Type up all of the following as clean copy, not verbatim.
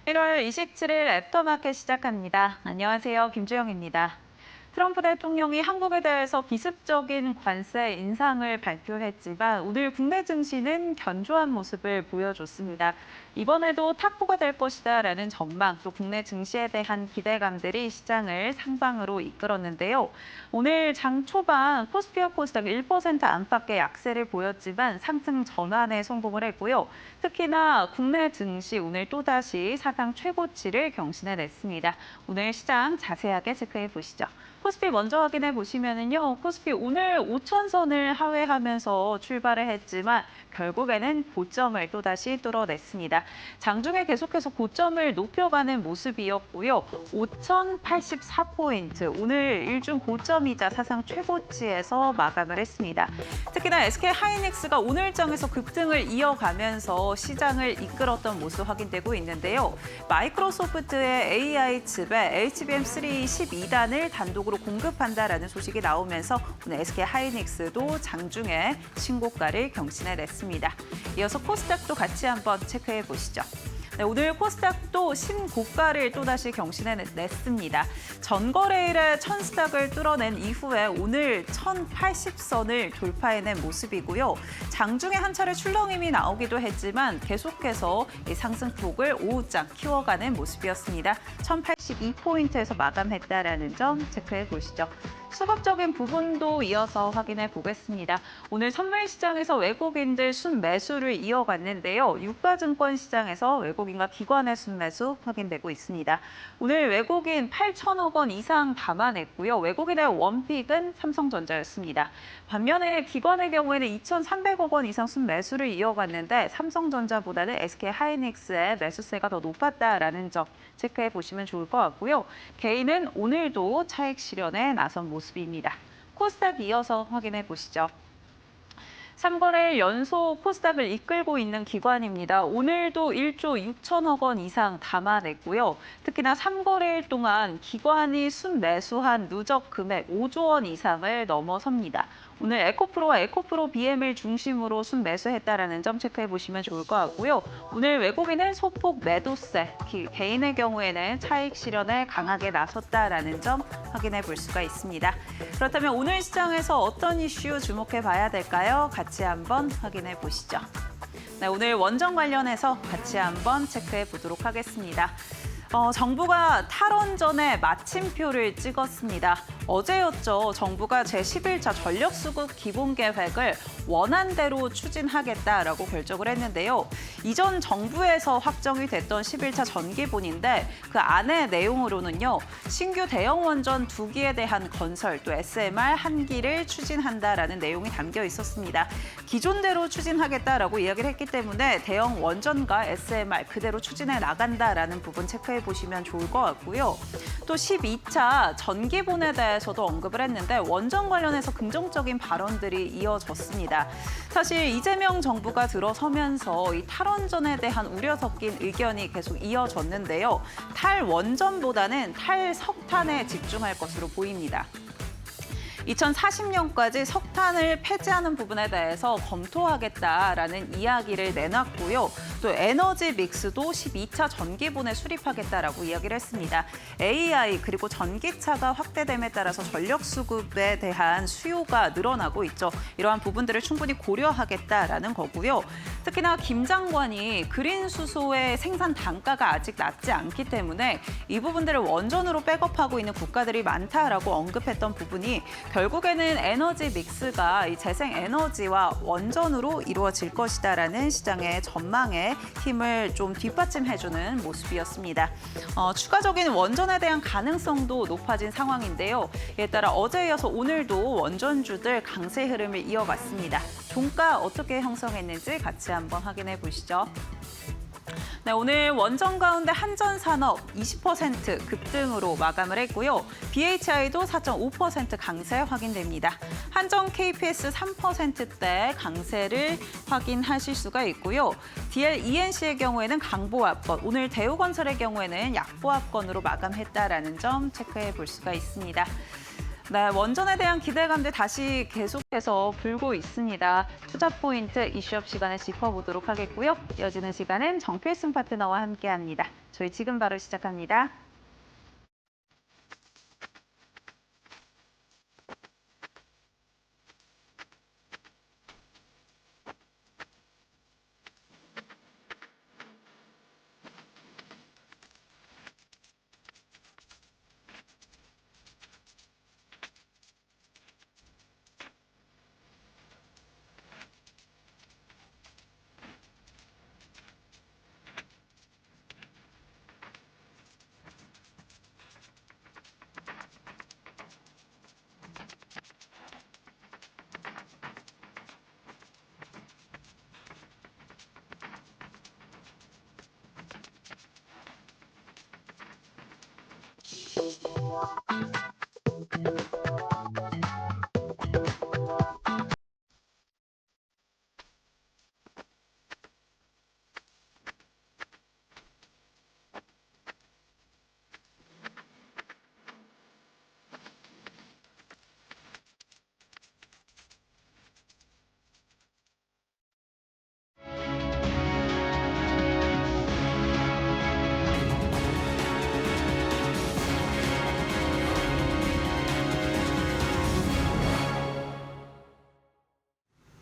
1월 27일 애프터마켓 시작합니다. 안녕하세요. 김주영입니다. 트럼프 대통령이 한국에 대해서 기습적인 관세 인상을 발표했지만 오늘 국내 증시는 견조한 모습을 보여줬습니다. 이번에도 탁구가 될 것이다라는 전망, 또 국내 증시에 대한 기대감들이 시장을 상방으로 이끌었는데요. 오늘 장 초반 코스피와 코스닥 1% 안팎의 약세를 보였지만 상승 전환에 성공을 했고요. 특히나 국내 증시 오늘 또다시 사상 최고치를 경신해냈습니다. 오늘 시장 자세하게 체크해 보시죠. 코스피 먼저 확인해 보시면은요. 코스피 오늘 5천선을 하회하면서 출발을 했지만 결국에는 고점을 또다시 뚫어냈습니다. 장중에 계속해서 고점을 높여가는 모습이었고요. 5,084포인트, 오늘 일중 고점이자 사상 최고치에서 마감을 했습니다. 특히나 SK하이닉스가 오늘장에서 급등을 이어가면서 시장을 이끌었던 모습 확인되고 있는데요. 마이크로소프트의 AI 칩에 HBM3 12단을 단독으로 공급한다라는 소식이 나오면서 오늘 SK하이닉스도 장중에 신고가를 경신해냈습니다. 이어서 코스닥도 같이 한번 체크해 보시죠. 네, 오늘 코스닥도 신고가를 또다시 경신해냈습니다. 전거래일에 1000스닥을 뚫어낸 이후에 오늘 1080선을 돌파해낸 모습이고요. 장중에 한 차례 출렁임이 나오기도 했지만 계속해서 이 상승폭을 오후장 키워가는 모습이었습니다. 1082포인트에서 마감했다라는 점 체크해 보시죠. 수급적인 부분도 이어서 확인해 보겠습니다. 오늘 선물 시장에서 외국인들 순매수를 이어갔는데요. 유가증권 시장에서 외국인과 기관의 순매수 확인되고 있습니다. 오늘 외국인 8천억 원 이상 담아냈고요. 외국인의 원픽은 삼성전자였습니다. 반면에 기관의 경우에는 2,300억 원 이상 순매수를 이어갔는데 삼성전자보다는 SK하이닉스의 매수세가 더 높았다라는 점 체크해 보시면 좋을 것 같고요. 개인은 오늘도 차익 실현에 나선 모습입니다. 코스닥 이어서 확인해 보시죠. 3거래일 연속 코스닥을 이끌고 있는 기관입니다. 오늘도 1조 6천억 원 이상 담아냈고요. 특히나 3거래일 동안 기관이 순매수한 누적 금액 5조 원 이상을 넘어섭니다. 오늘 에코프로와 에코프로 BM을 중심으로 순매수했다라는 점 체크해 보시면 좋을 것 같고요. 오늘 외국인은 소폭 매도세, 개인의 경우에는 차익 실현에 강하게 나섰다라는 점 확인해 볼 수가 있습니다. 그렇다면 오늘 시장에서 어떤 이슈 주목해 봐야 될까요? 같이 한번 확인해 보시죠. 네, 오늘 원전 관련해서 같이 한번 체크해 보도록 하겠습니다. 정부가 탈원전에 마침표를 찍었습니다. 어제였죠. 정부가 제11차 전력수급 기본계획을 원안대로 추진하겠다라고 결정을 했는데요. 이전 정부에서 확정이 됐던 11차 전기본인데 그 안의 내용으로는요. 신규 대형 원전 2기에 대한 건설 또 SMR 1기를 추진한다라는 내용이 담겨 있었습니다. 기존대로 추진하겠다라고 이야기를 했기 때문에 대형 원전과 SMR 그대로 추진해 나간다라는 부분 체크해 보시면 좋을 것 같고요. 또 12차 전기본에 대해서도 언급을 했는데 원전 관련해서 긍정적인 발언들이 이어졌습니다. 사실 이재명 정부가 들어서면서 이 탈원전에 대한 우려 섞인 의견이 계속 이어졌는데요. 탈원전보다는 탈석탄에 집중할 것으로 보입니다. 2040년까지 석탄을 폐지하는 부분에 대해서 검토하겠다라는 이야기를 내놨고요. 또 에너지 믹스도 12차 전기본에 수립하겠다라고 이야기를 했습니다. AI 그리고 전기차가 확대됨에 따라서 전력 수급에 대한 수요가 늘어나고 있죠. 이러한 부분들을 충분히 고려하겠다라는 거고요. 특히나 김 장관이 그린 수소의 생산 단가가 아직 낮지 않기 때문에 이 부분들을 원전으로 백업하고 있는 국가들이 많다라고 언급했던 부분이 결국에는 에너지 믹스가 이 재생에너지와 원전으로 이루어질 것이다라는 시장의 전망에 힘을 좀 뒷받침해주는 모습이었습니다. 추가적인 원전에 대한 가능성도 높아진 상황인데요. 이에 따라 어제에 이어서 오늘도 원전주들 강세 흐름을 이어갔습니다. 종가 어떻게 형성했는지 같이 한번 확인해 보시죠. 네, 오늘 원전 가운데 한전산업 20% 급등으로 마감을 했고요. BHI도 4.5% 강세 확인됩니다. 한전 KPS 3%대 강세를 확인하실 수가 있고요. DL-ENC의 경우에는 강보합권, 오늘 대우건설의 경우에는 약보합권으로 마감했다라는 점 체크해 볼 수가 있습니다. 네, 원전에 대한 기대감들 다시 계속해서 불고 있습니다. 투자 포인트 이슈업 시간에 짚어보도록 하겠고요. 이어지는 시간은 정필승 파트너와 함께합니다. 저희 지금 바로 시작합니다.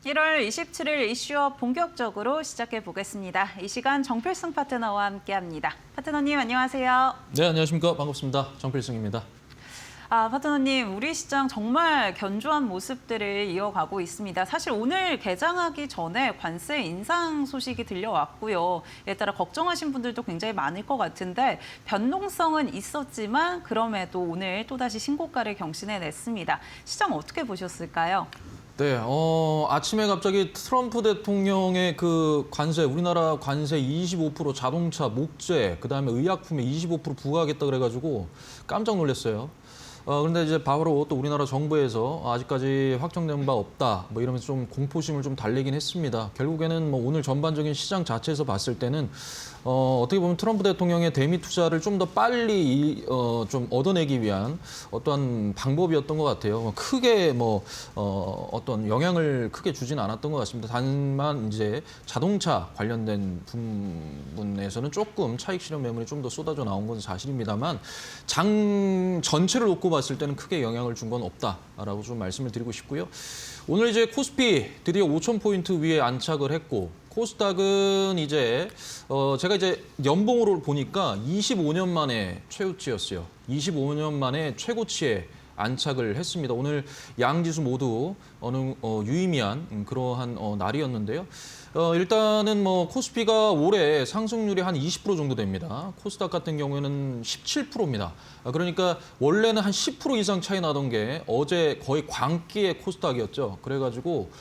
(1월 27일) 이슈업 본격적으로 시작해 보겠습니다. 이 시간 정필승 파트너와 함께합니다. 파트너님 안녕하세요. 네, 안녕하십니까. 반갑습니다. 정필승입니다. 파트너님, 우리 시장 정말 견조한 모습들을 이어가고 있습니다. 사실 오늘 개장하기 전에 관세 인상 소식이 들려왔고요. 이에 따라 걱정하신 분들도 굉장히 많을 것 같은데 변동성은 있었지만 그럼에도 오늘 또다시 신고가를 경신해냈습니다. 시장 어떻게 보셨을까요? 네, 아침에 갑자기 트럼프 대통령의 그 관세, 우리나라 관세 25% 자동차, 목재, 그다음에 의약품에 25% 부과하겠다 그래가지고 깜짝 놀랐어요. 그런데 이제 바로 또 우리나라 정부에서 아직까지 확정된 바 없다, 뭐 이러면서 좀 공포심을 좀 달래긴 했습니다. 결국에는 뭐 오늘 전반적인 시장 자체에서 봤을 때는 어떻게 보면 트럼프 대통령의 대미 투자를 좀 더 빨리 좀 얻어내기 위한 어떠한 방법이었던 것 같아요. 크게 어떤 영향을 크게 주진 않았던 것 같습니다. 다만 이제 자동차 관련된 부분에서는 조금 차익 실현 매물이 좀 더 쏟아져 나온 건 사실입니다만 장 전체를 놓고 봤을 때는 크게 영향을 준 건 없다라고 좀 말씀을 드리고 싶고요. 오늘 이제 코스피 드디어 5,000포인트 위에 안착을 했고 코스닥은 이제 제가 이제 연봉으로 보니까 25년 만에 최고치였어요. 25년 만에 최고치에 안착을 했습니다. 오늘 양지수 모두 유의미한 그러한 날이었는데요. 일단은 뭐 코스피가 올해 상승률이 한 20% 정도 됩니다. 코스닥 같은 경우에는 17%입니다. 그러니까 원래는 한 10% 이상 차이 나던 게 어제 거의 광기의 코스닥이었죠. 그래가지고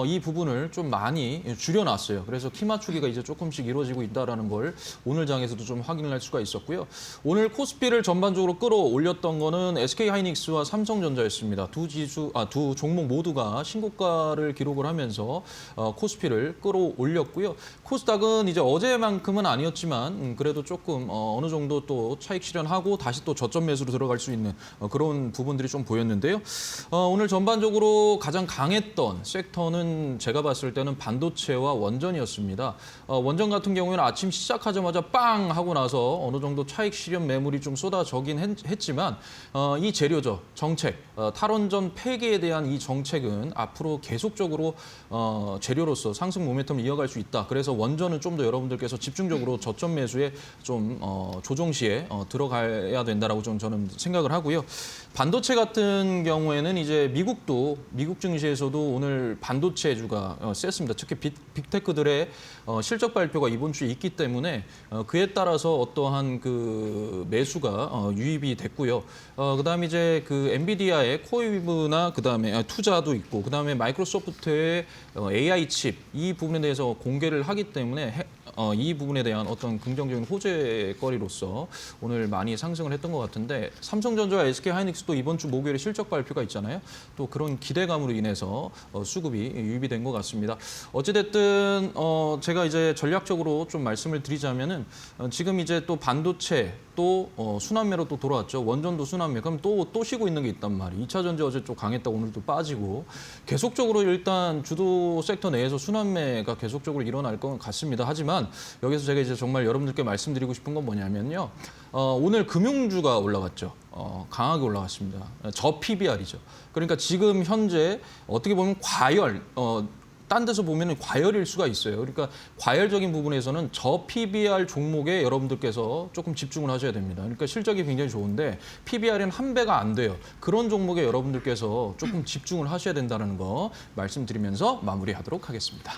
이 부분을 좀 많이 줄여놨어요. 그래서 키 맞추기가 이제 조금씩 이루어지고 있다는 걸 오늘 장에서도 좀 확인을 할 수가 있었고요. 오늘 코스피를 전반적으로 끌어올렸던 거는 SK하이닉스와 삼성전자였습니다. 두 종목 모두가 신고가를 기록을 하면서 코스피를 끌어올렸고요. 코스닥은 이제 어제만큼은 아니었지만 그래도 조금 어느 정도 또 차익 실현하고 다시 또 저점 매수로 들어갈 수 있는 그런 부분들이 좀 보였는데요. 오늘 전반적으로 가장 강했던 섹터는 제가 봤을 때는 반도체와 원전이었습니다. 원전 같은 경우에는 아침 시작하자마자 빵 하고 나서 어느 정도 차익 실현 매물이 좀 쏟아져긴 했지만 이 재료죠. 정책, 탈원전 폐기에 대한 이 정책은 앞으로 계속적으로 재료로서 상승 모멘텀을 이어갈 수 있다. 그래서 원전은 좀 더 여러분들께서 집중적으로 저점 매수에 좀 조정 시에 들어가야 된다라고 좀 저는 생각을 하고요. 반도체 같은 경우에는 이제 미국 증시에서도 오늘 반도체주가 셌습니다. 특히 빅테크들의 실적 발표가 이번 주에 있기 때문에 그에 따라서 어떠한 그 매수가 유입이 됐고요. 그다음에 이제 그 엔비디아의 코어웨이브나 그다음에 투자도 있고 그다음에 마이크로소프트의 AI 칩 이 부분 부분에 대해서 공개를 하기 때문에 이 부분에 대한 어떤 긍정적인 호재거리로서 오늘 많이 상승을 했던 것 같은데 삼성전자와 SK하이닉스도 이번 주 목요일에 실적 발표가 있잖아요. 또 그런 기대감으로 인해서 수급이 유입이 된 것 같습니다. 어찌됐든 제가 이제 전략적으로 좀 말씀을 드리자면은 지금 이제 또 반도체 또 순환매로 또 돌아왔죠. 원전도 순환매. 그럼 또 쉬고 있는 게 있단 말이에요. 2차 전지 어제 좀 강했다고 오늘도 빠지고 계속적으로 일단 주도 섹터 내에서 순환매가 계속적으로 일어날 것 같습니다. 하지만 여기서 제가 이제 정말 여러분들께 말씀드리고 싶은 건 뭐냐면요. 오늘 금융주가 올라갔죠. 강하게 올라갔습니다. 저 PBR이죠. 그러니까 지금 현재 어떻게 보면 딴 데서 보면 과열일 수가 있어요. 그러니까 과열적인 부분에서는 저 PBR 종목에 여러분들께서 조금 집중을 하셔야 됩니다. 그러니까 실적이 굉장히 좋은데 PBR은 한 배가 안 돼요. 그런 종목에 여러분들께서 조금 집중을 하셔야 된다는 거 말씀드리면서 마무리하도록 하겠습니다.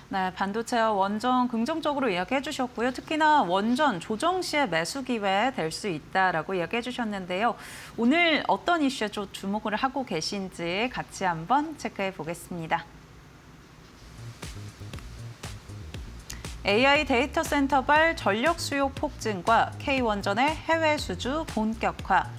네, 반도체와 원전 긍정적으로 이야기해 주셨고요. 특히나 원전 조정 시에 매수 기회 될 수 있다라고 이야기해 주셨는데요. 오늘 어떤 이슈에 좀 주목을 하고 계신지 같이 한번 체크해 보겠습니다. AI 데이터 센터발 전력 수요 폭증과 K원전의 해외 수주 본격화.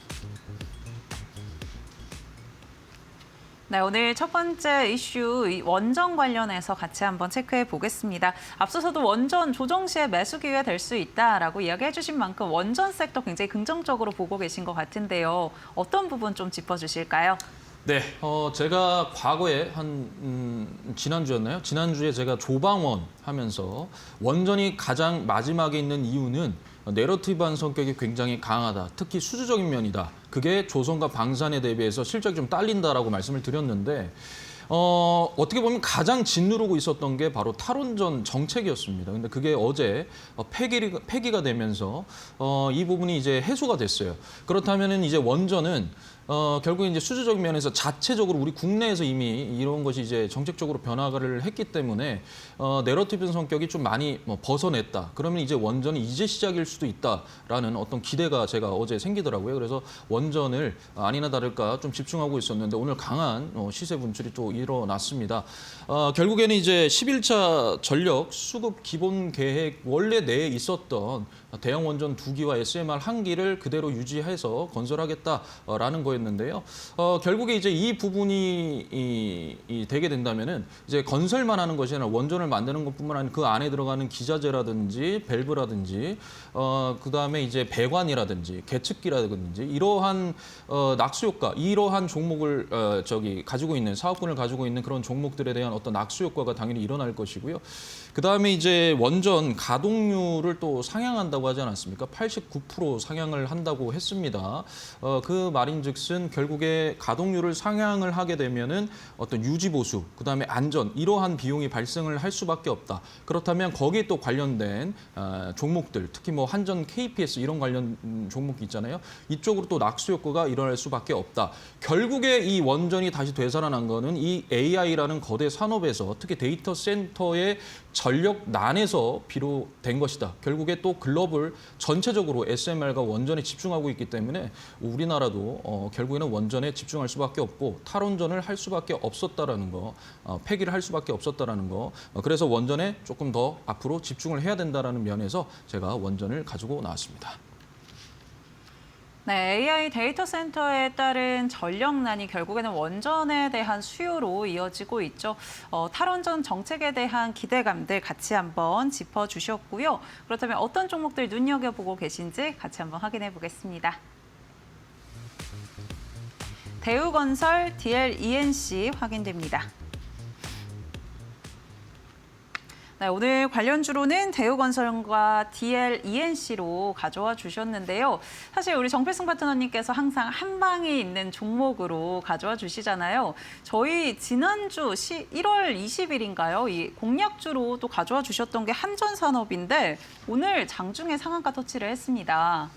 네, 오늘 첫 번째 이슈 원전 관련해서 같이 한번 체크해 보겠습니다. 앞서서도 원전 조정 시에 매수 기회 될 수 있다라고 이야기해 주신 만큼 원전 섹터 굉장히 긍정적으로 보고 계신 것 같은데요. 어떤 부분 좀 짚어주실까요? 네, 제가 과거에 지난주였나요? 지난주에 제가 조방원 하면서 원전이 가장 마지막에 있는 이유는 내러티브한 성격이 굉장히 강하다. 특히 수주적인 면이다. 그게 조선과 방산에 대비해서 실적이 좀 딸린다라고 말씀을 드렸는데 어떻게 보면 가장 짓누르고 있었던 게 바로 탈원전 정책이었습니다. 근데 그게 어제 폐기가 되면서 이 부분이 이제 해소가 됐어요. 그렇다면은 이제 원전은 결국 이제 수주적 면에서 자체적으로 우리 국내에서 이미 이런 것이 이제 정책적으로 변화를 했기 때문에 내러티브 성격이 좀 많이 벗어냈다. 그러면 이제 원전이 이제 시작일 수도 있다라는 어떤 기대가 제가 어제 생기더라고요. 그래서 원전을 아니나 다를까 좀 집중하고 있었는데 오늘 강한 시세 분출이 또 일어났습니다. 결국에는 이제 11차 전력 수급 기본 계획 원래 내에 있었던 대형 원전 2기와 SMR 1기를 그대로 유지해서 건설하겠다라는 거였는데요. 결국에 이제 이 부분이 되게 된다면은 이제 건설만 하는 것이 아니라 원전을 만드는 것뿐만 아니라 그 안에 들어가는 기자재라든지 밸브라든지 그다음에 이제 배관이라든지 계측기라든지 이러한 낙수 효과, 이러한 종목을 가지고 있는 사업군을 가지고 있는 그런 종목들에 대한 어떤 낙수 효과가 당연히 일어날 것이고요. 그다음에 이제 원전 가동률을 또 상향한다고 하지 않았습니까? 89% 상향을 한다고 했습니다. 그 말인즉슨 결국에 가동률을 상향을 하게 되면은 어떤 유지 보수, 그다음에 안전 이러한 비용이 발생을 할 수밖에 없다. 그렇다면 거기에 또 관련된 종목들, 특히 뭐 한전 KPS 이런 관련 종목이 있잖아요. 이쪽으로 또 낙수 효과가 일어날 수밖에 없다. 결국에 이 원전이 다시 되살아난 거는 이 AI라는 거대 산업에서 특히 데이터 센터의 전력난에서 비롯된 것이다. 결국에 또 글로벌 전체적으로 SMR과 원전에 집중하고 있기 때문에 우리나라도 결국에는 원전에 집중할 수밖에 없고 탈원전을 할 수밖에 없었다라는 거, 폐기를 할 수밖에 없었다라는 거. 그래서 원전에 조금 더 앞으로 집중을 해야 된다라는 면에서 제가 원전을 가지고 나왔습니다. 네, AI 데이터 센터에 따른 전력난이 결국에는 원전에 대한 수요로 이어지고 있죠. 탈원전 정책에 대한 기대감들 같이 한번 짚어주셨고요. 그렇다면 어떤 종목들 눈여겨보고 계신지 같이 한번 확인해 보겠습니다. 대우건설, DLENC 확인됩니다. 네, 오늘 관련주로는 대우건설과 DLENC로 가져와 주셨는데요. 사실 우리 정필승 파트너님께서 항상 한 방에 있는 종목으로 가져와 주시잖아요. 저희 지난주 1월 20일인가요? 이 공약주로 또 가져와 주셨던 게 한전산업인데 오늘 장중에 상한가 터치를 했습니다.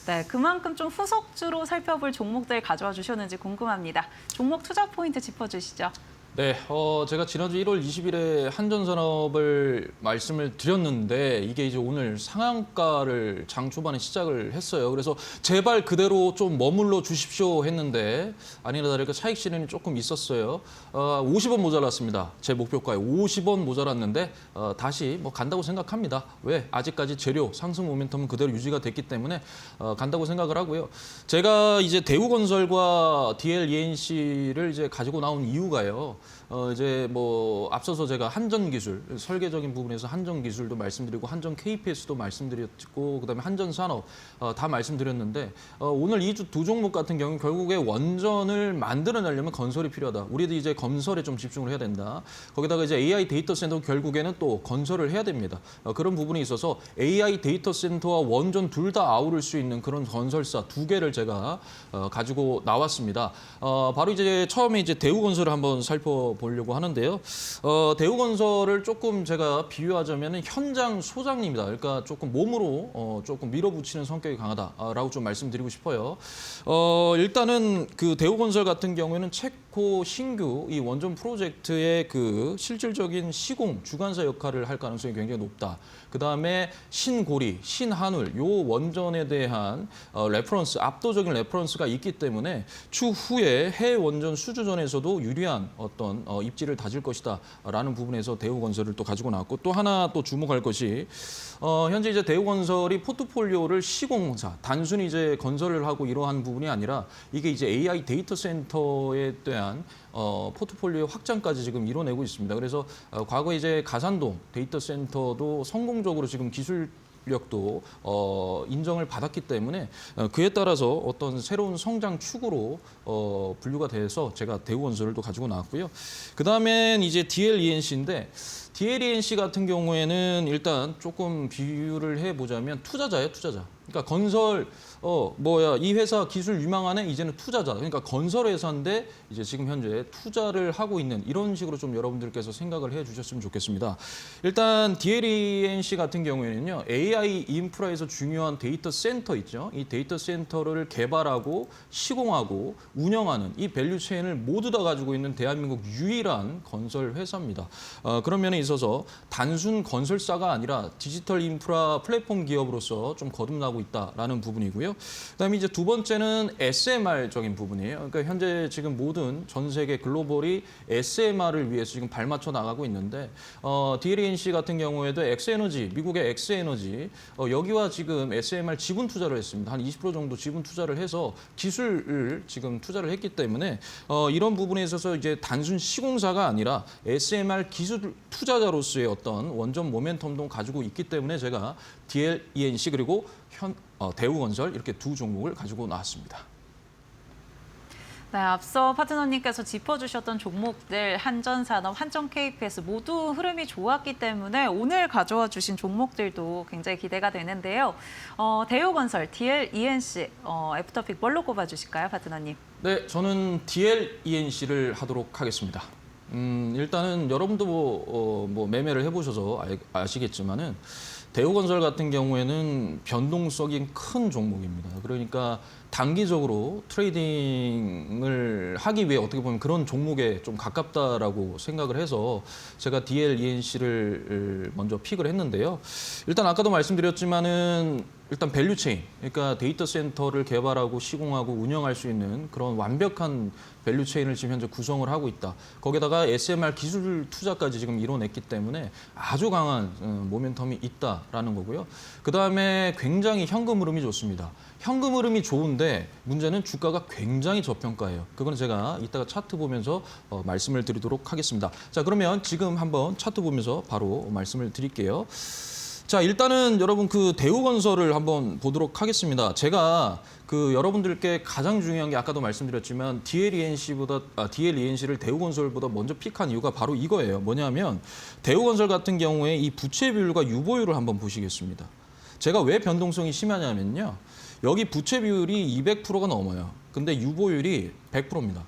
네, 그만큼 좀 후속주로 살펴볼 종목들 가져와 주셨는지 궁금합니다. 종목 투자 포인트 짚어주시죠. 네, 제가 지난주 1월 20일에 한전산업을 말씀을 드렸는데 이게 이제 오늘 상한가를 장 초반에 시작을 했어요. 그래서 제발 그대로 좀 머물러 주십시오 했는데 아니나 다를까 차익 실현이 조금 있었어요. 50원 모자랐습니다. 제 목표가에 50원 모자랐는데 다시 뭐 간다고 생각합니다. 왜? 아직까지 재료 상승 모멘텀은 그대로 유지가 됐기 때문에 간다고 생각을 하고요. 제가 이제 대우건설과 DLENC를 이제 가지고 나온 이유가요. 이제 뭐 앞서서 제가 한전기술 설계적인 부분에서 한전기술도 말씀드리고 한전 KPS도 말씀드렸고 그다음에 한전산업 다 말씀드렸는데 오늘 이 두 종목 같은 경우는 결국에 원전을 만들어내려면 건설이 필요하다. 우리도 이제 건설에 좀 집중을 해야 된다. 거기다가 이제 AI 데이터 센터 결국에는 또 건설을 해야 됩니다. 그런 부분이 있어서 AI 데이터 센터와 원전 둘 다 아우를 수 있는 그런 건설사 두 개를 제가 가지고 나왔습니다. 바로 이제 처음에 이제 대우건설을 한번 살펴보려고 하는데요. 대우건설을 조금 제가 비유하자면 현장 소장님이다. 그러니까 조금 몸으로 조금 밀어붙이는 성격이 강하다라고 좀 말씀드리고 싶어요. 일단은 그 대우건설 같은 경우에는 체코 신규 이 원전 프로젝트의 그 실질적인 시공 주관사 역할을 할 가능성이 굉장히 높다. 그다음에 신고리, 신한울 요 원전에 대한 레퍼런스, 압도적인 레퍼런스가 있기 때문에 추후에 해외 원전 수주전에서도 유리한 어떤 입지를 다질 것이다라는 부분에서 대우건설을 또 가지고 나왔고 또 하나 또 주목할 것이 현재 이제 대우건설이 포트폴리오를 시공사, 단순히 이제 건설을 하고 이러한 부분이 아니라 이게 이제 AI 데이터 센터에 대한 포트폴리오 확장까지 지금 이뤄내고 있습니다. 그래서 과거 이제 가산동 데이터 센터도 성공적으로 지금 기술력도 인정을 받았기 때문에 그에 따라서 어떤 새로운 성장 축으로 분류가 돼서 제가 대우건설을 또 가지고 나왔고요. 그다음엔 이제 DLENC인데 DLENC 같은 경우에는 일단 조금 비유를 해보자면 투자자예요, 투자자. 그러니까 건설 이 회사 기술 유망하네 이제는 투자자. 그러니까 건설 회사인데 이제 지금 현재 투자를 하고 있는 이런 식으로 좀 여러분들께서 생각을 해주셨으면 좋겠습니다. 일단 DLENC 같은 경우에는요 AI 인프라에서 중요한 데이터 센터 있죠. 이 데이터 센터를 개발하고 시공하고 운영하는 이 밸류 체인을 모두 다 가지고 있는 대한민국 유일한 건설 회사입니다. 그런 면에 있어서 단순 건설사가 아니라 디지털 인프라 플랫폼 기업으로서 좀 거듭나고 있다라는 부분이고요. 그다음에 이제 두 번째는 SMR적인 부분이에요. 그러니까 현재 지금 모든 전 세계 글로벌이 SMR을 위해서 지금 발맞춰 나가고 있는데 DLENC 같은 경우에도 엑스에너지, 미국의 엑스에너지 여기와 지금 SMR 지분 투자를 했습니다. 한 20% 정도 지분 투자를 해서 기술을 지금 투자를 했기 때문에 이런 부분에 있어서 이제 단순 시공사가 아니라 SMR 기술 투자자로서의 어떤 원전 모멘텀도 가지고 있기 때문에 제가 DLENC 그리고 대우건설 이렇게 두 종목을 가지고 나왔습니다. 네, 앞서 파트너님께서 짚어주셨던 종목들 한전산업, 한전 KPS 모두 흐름이 좋았기 때문에 오늘 가져와 주신 종목들도 굉장히 기대가 되는데요. 대우건설, DLENC, 애프터픽 뭘로 꼽아주실까요, 파트너님? 네, 저는 DLENC를 하도록 하겠습니다. 일단은 여러분도 뭐 매매를 해보셔서 아시겠지만은 대우건설 같은 경우에는 변동성이 큰 종목입니다. 그러니까 단기적으로 트레이딩을 하기 위해 어떻게 보면 그런 종목에 좀 가깝다라고 생각을 해서 제가 DLENC를 먼저 픽을 했는데요. 일단 아까도 말씀드렸지만은 일단 밸류체인, 그러니까 데이터 센터를 개발하고 시공하고 운영할 수 있는 그런 완벽한 밸류체인을 지금 현재 구성을 하고 있다. 거기다가 SMR 기술 투자까지 지금 이뤄냈기 때문에 아주 강한 모멘텀이 있다라는 거고요. 그다음에 굉장히 현금 흐름이 좋습니다. 현금 흐름이 좋은데 문제는 주가가 굉장히 저평가예요. 그건 제가 이따가 차트 보면서 말씀을 드리도록 하겠습니다. 자, 그러면 지금 한번 차트 보면서 바로 말씀을 드릴게요. 자, 일단은 여러분 그 대우건설을 한번 보도록 하겠습니다. 제가 그 여러분들께 가장 중요한 게 아까도 말씀드렸지만 DLENC를 대우건설보다 먼저 픽한 이유가 바로 이거예요. 뭐냐면 대우건설 같은 경우에 이 부채 비율과 유보율을 한번 보시겠습니다. 제가 왜 변동성이 심하냐면요. 여기 부채 비율이 200%가 넘어요. 근데 유보율이 100%입니다.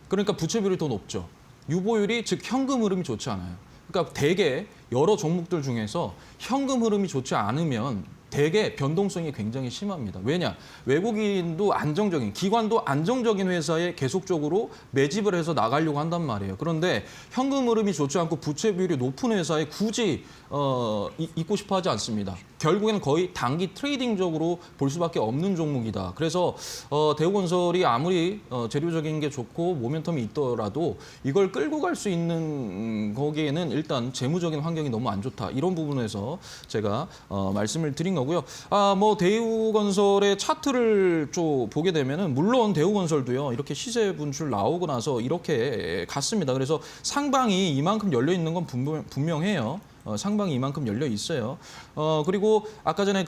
그러니까 부채 비율이 더 높죠. 유보율이 즉 현금 흐름이 좋지 않아요. 그러니까 대개 여러 종목들 중에서 현금 흐름이 좋지 않으면 대개 변동성이 굉장히 심합니다. 왜냐? 외국인도 안정적인, 기관도 안정적인 회사에 계속적으로 매집을 해서 나가려고 한단 말이에요. 그런데 현금 흐름이 좋지 않고 부채 비율이 높은 회사에 굳이 있고 싶어 하지 않습니다. 결국에는 거의 단기 트레이딩적으로 볼 수밖에 없는 종목이다. 그래서 대우건설이 아무리 재료적인 게 좋고 모멘텀이 있더라도 이걸 끌고 갈 수 있는 거기에는 일단 재무적인 환경이 너무 안 좋다. 이런 부분에서 제가 말씀을 드린 거고요. 뭐 대우건설의 차트를 좀 보게 되면은 물론 대우건설도요. 이렇게 시세 분출 나오고 나서 이렇게 갔습니다. 그래서 상방이 이만큼 열려 있는 건 분명해요. 상방이 이만큼 열려 있어요. 그리고 아까 전에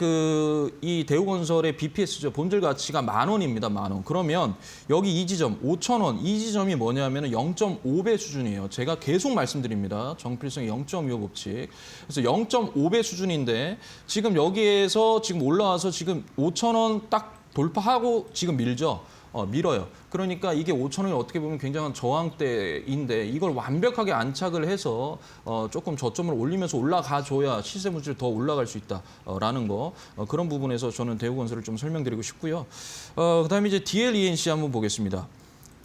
이 대우건설의 BPS죠. 본질 가치가 10,000원입니다. 10,000원. 그러면 여기 이 지점 5,000원 이 지점이 뭐냐면은 0.5배 수준이에요. 제가 계속 말씀드립니다. 정필성 0.25 법칙. 그래서 0.5배 수준인데 지금 여기에서 지금 올라와서 지금 5,000원 딱 돌파하고 지금 밀죠. 밀어요. 그러니까 이게 5,000원이 어떻게 보면 굉장한 저항대인데 이걸 완벽하게 안착을 해서 조금 저점을 올리면서 올라가줘야 시세 물질 더 올라갈 수 있다라는 거 그런 부분에서 저는 대우건설을 좀 설명드리고 싶고요. 그다음에 이제 DLENC 한번 보겠습니다.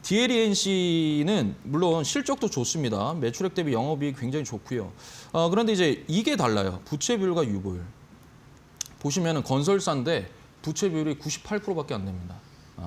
DLENC는 물론 실적도 좋습니다. 매출액 대비 영업이익 굉장히 좋고요. 그런데 이제 이게 달라요. 부채 비율과 유보율. 보시면은 건설사인데 부채 비율이 98%밖에 안 됩니다.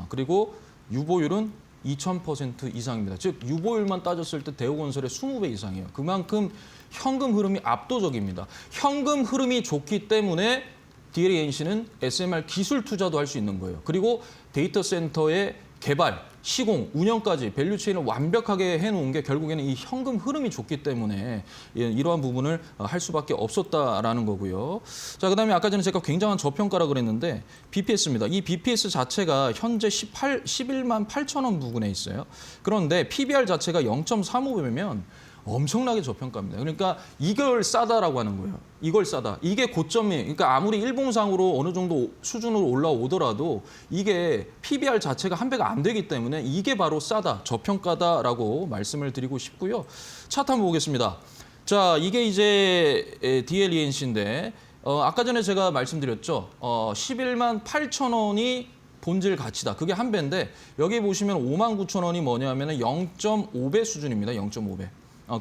그리고 유보율은 2000% 이상입니다. 즉 유보율만 따졌을 때 대우건설의 20배 이상이에요. 그만큼 현금 흐름이 압도적입니다. 현금 흐름이 좋기 때문에 DLENC는 SMR 기술 투자도 할 수 있는 거예요. 그리고 데이터 센터의 개발, 시공, 운영까지 밸류체인을 완벽하게 해놓은 게 결국에는 이 현금 흐름이 좋기 때문에 이러한 부분을 할 수밖에 없었다라는 거고요. 자, 그다음에 아까 전에 제가 굉장한 저평가라 그랬는데 BPS입니다. 이 BPS 자체가 현재 11만 8천 원 부근에 있어요. 그런데 PBR 자체가 0.35배면 엄청나게 저평가입니다. 그러니까 이걸 싸다라고 하는 거예요. 이걸 싸다. 이게 고점이, 그러니까 아무리 일봉상으로 어느 정도 수준으로 올라오더라도 이게 PBR 자체가 한 배가 안 되기 때문에 이게 바로 싸다, 저평가다라고 말씀을 드리고 싶고요. 차트 한번 보겠습니다. 자, 이게 이제 DLENC인데 아까 전에 제가 말씀드렸죠. 11만 8천 원이 본질 가치다. 그게 한 배인데 여기 보시면 5만 9천 원이 뭐냐면 0.5배 수준입니다. 0.5배.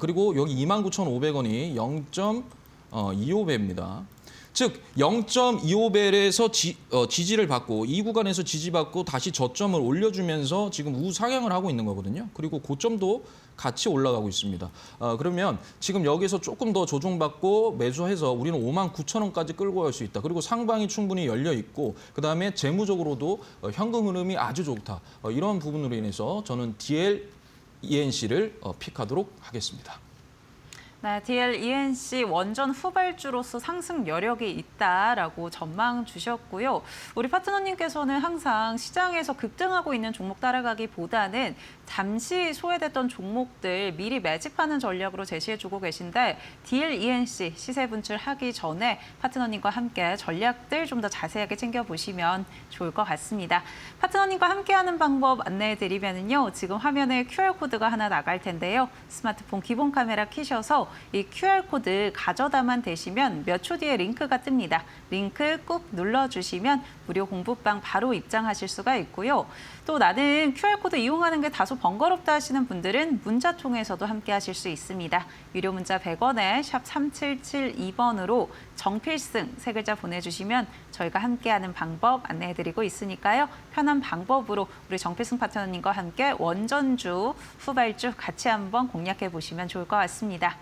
그리고 여기 29,500원이 0.25배입니다. 즉 0.25배에서 지지를 받고 이 구간에서 지지받고 다시 저점을 올려주면서 지금 우상향을 하고 있는 거거든요. 그리고 고점도 같이 올라가고 있습니다. 그러면 지금 여기서 조금 더 조정받고 매수해서 우리는 59,000원까지 끌고 갈 수 있다. 그리고 상방이 충분히 열려 있고 그다음에 재무적으로도 현금 흐름이 아주 좋다. 이런 부분으로 인해서 저는 DLENC를 픽하도록 하겠습니다. 네, DLENC 원전 후발주로서 상승 여력이 있다라고 전망 주셨고요. 우리 파트너님께서는 항상 시장에서 급등하고 있는 종목 따라가기보다는 잠시 소외됐던 종목들 미리 매집하는 전략으로 제시해주고 계신데 DLENC 시세 분출하기 전에 파트너님과 함께 전략들 좀 더 자세하게 챙겨보시면 좋을 것 같습니다. 파트너님과 함께하는 방법 안내해드리면요. 지금 화면에 QR코드가 하나 나갈 텐데요. 스마트폰 기본 카메라 켜셔서 이 QR코드 가져다만 대시면 몇 초 뒤에 링크가 뜹니다. 링크 꾹 눌러주시면 무료 공부방 바로 입장하실 수가 있고요. 또 나는 QR코드 이용하는 게 다소 번거롭다 하시는 분들은 문자 통해서도 함께 하실 수 있습니다. 유료 문자 100원에 샵 3772번으로 정필승 세 글자 보내주시면 저희가 함께하는 방법 안내해드리고 있으니까요. 편한 방법으로 우리 정필승 파트너님과 함께 원전주, 후발주 같이 한번 공략해보시면 좋을 것 같습니다.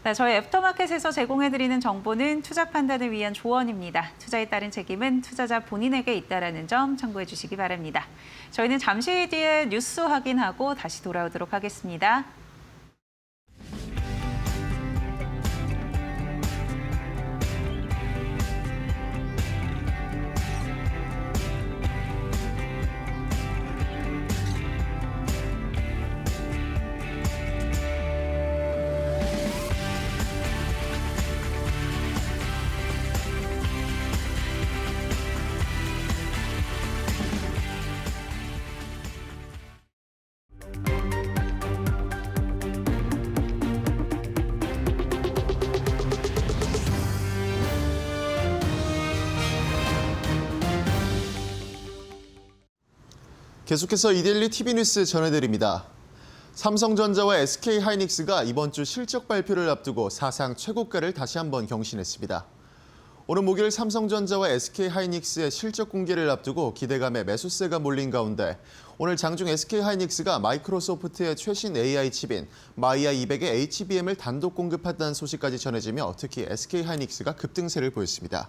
네, 저희 애프터마켓에서 제공해드리는 정보는 투자 판단을 위한 조언입니다. 투자에 따른 책임은 투자자 본인에게 있다는 점 참고해 주시기 바랍니다. 저희는 잠시 뒤에 뉴스 확인하고 다시 돌아오도록 하겠습니다. 계속해서 이데일리 TV 뉴스 전해드립니다. 삼성전자와 SK하이닉스가 이번 주 실적 발표를 앞두고 사상 최고가를 다시 한번 경신했습니다. 오늘 목요일 삼성전자와 SK하이닉스의 실적 공개를 앞두고 기대감에 매수세가 몰린 가운데 오늘 장중 SK하이닉스가 마이크로소프트의 최신 AI 칩인 마이아 200의 HBM을 단독 공급한다는 소식까지 전해지며 특히 SK하이닉스가 급등세를 보였습니다.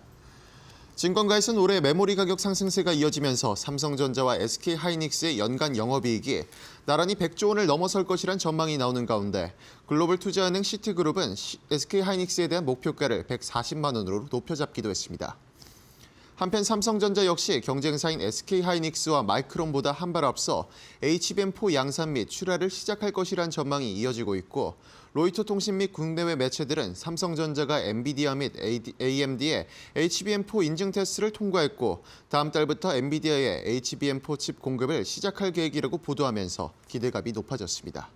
증권가에서는 올해 메모리 가격 상승세가 이어지면서 삼성전자와 SK하이닉스의 연간 영업이익이 나란히 100조 원을 넘어설 것이란 전망이 나오는 가운데 글로벌 투자은행 시티그룹은 SK하이닉스에 대한 목표가를 140만 원으로 높여잡기도 했습니다. 한편 삼성전자 역시 경쟁사인 SK하이닉스와 마이크론보다 한 발 앞서 HBM4 양산 및 출하를 시작할 것이란 전망이 이어지고 있고 로이터 통신 및 국내외 매체들은 삼성전자가 엔비디아 및 AMD의 HBM4 인증 테스트를 통과했고 다음 달부터 엔비디아의 HBM4 칩 공급을 시작할 계획이라고 보도하면서 기대감이 높아졌습니다.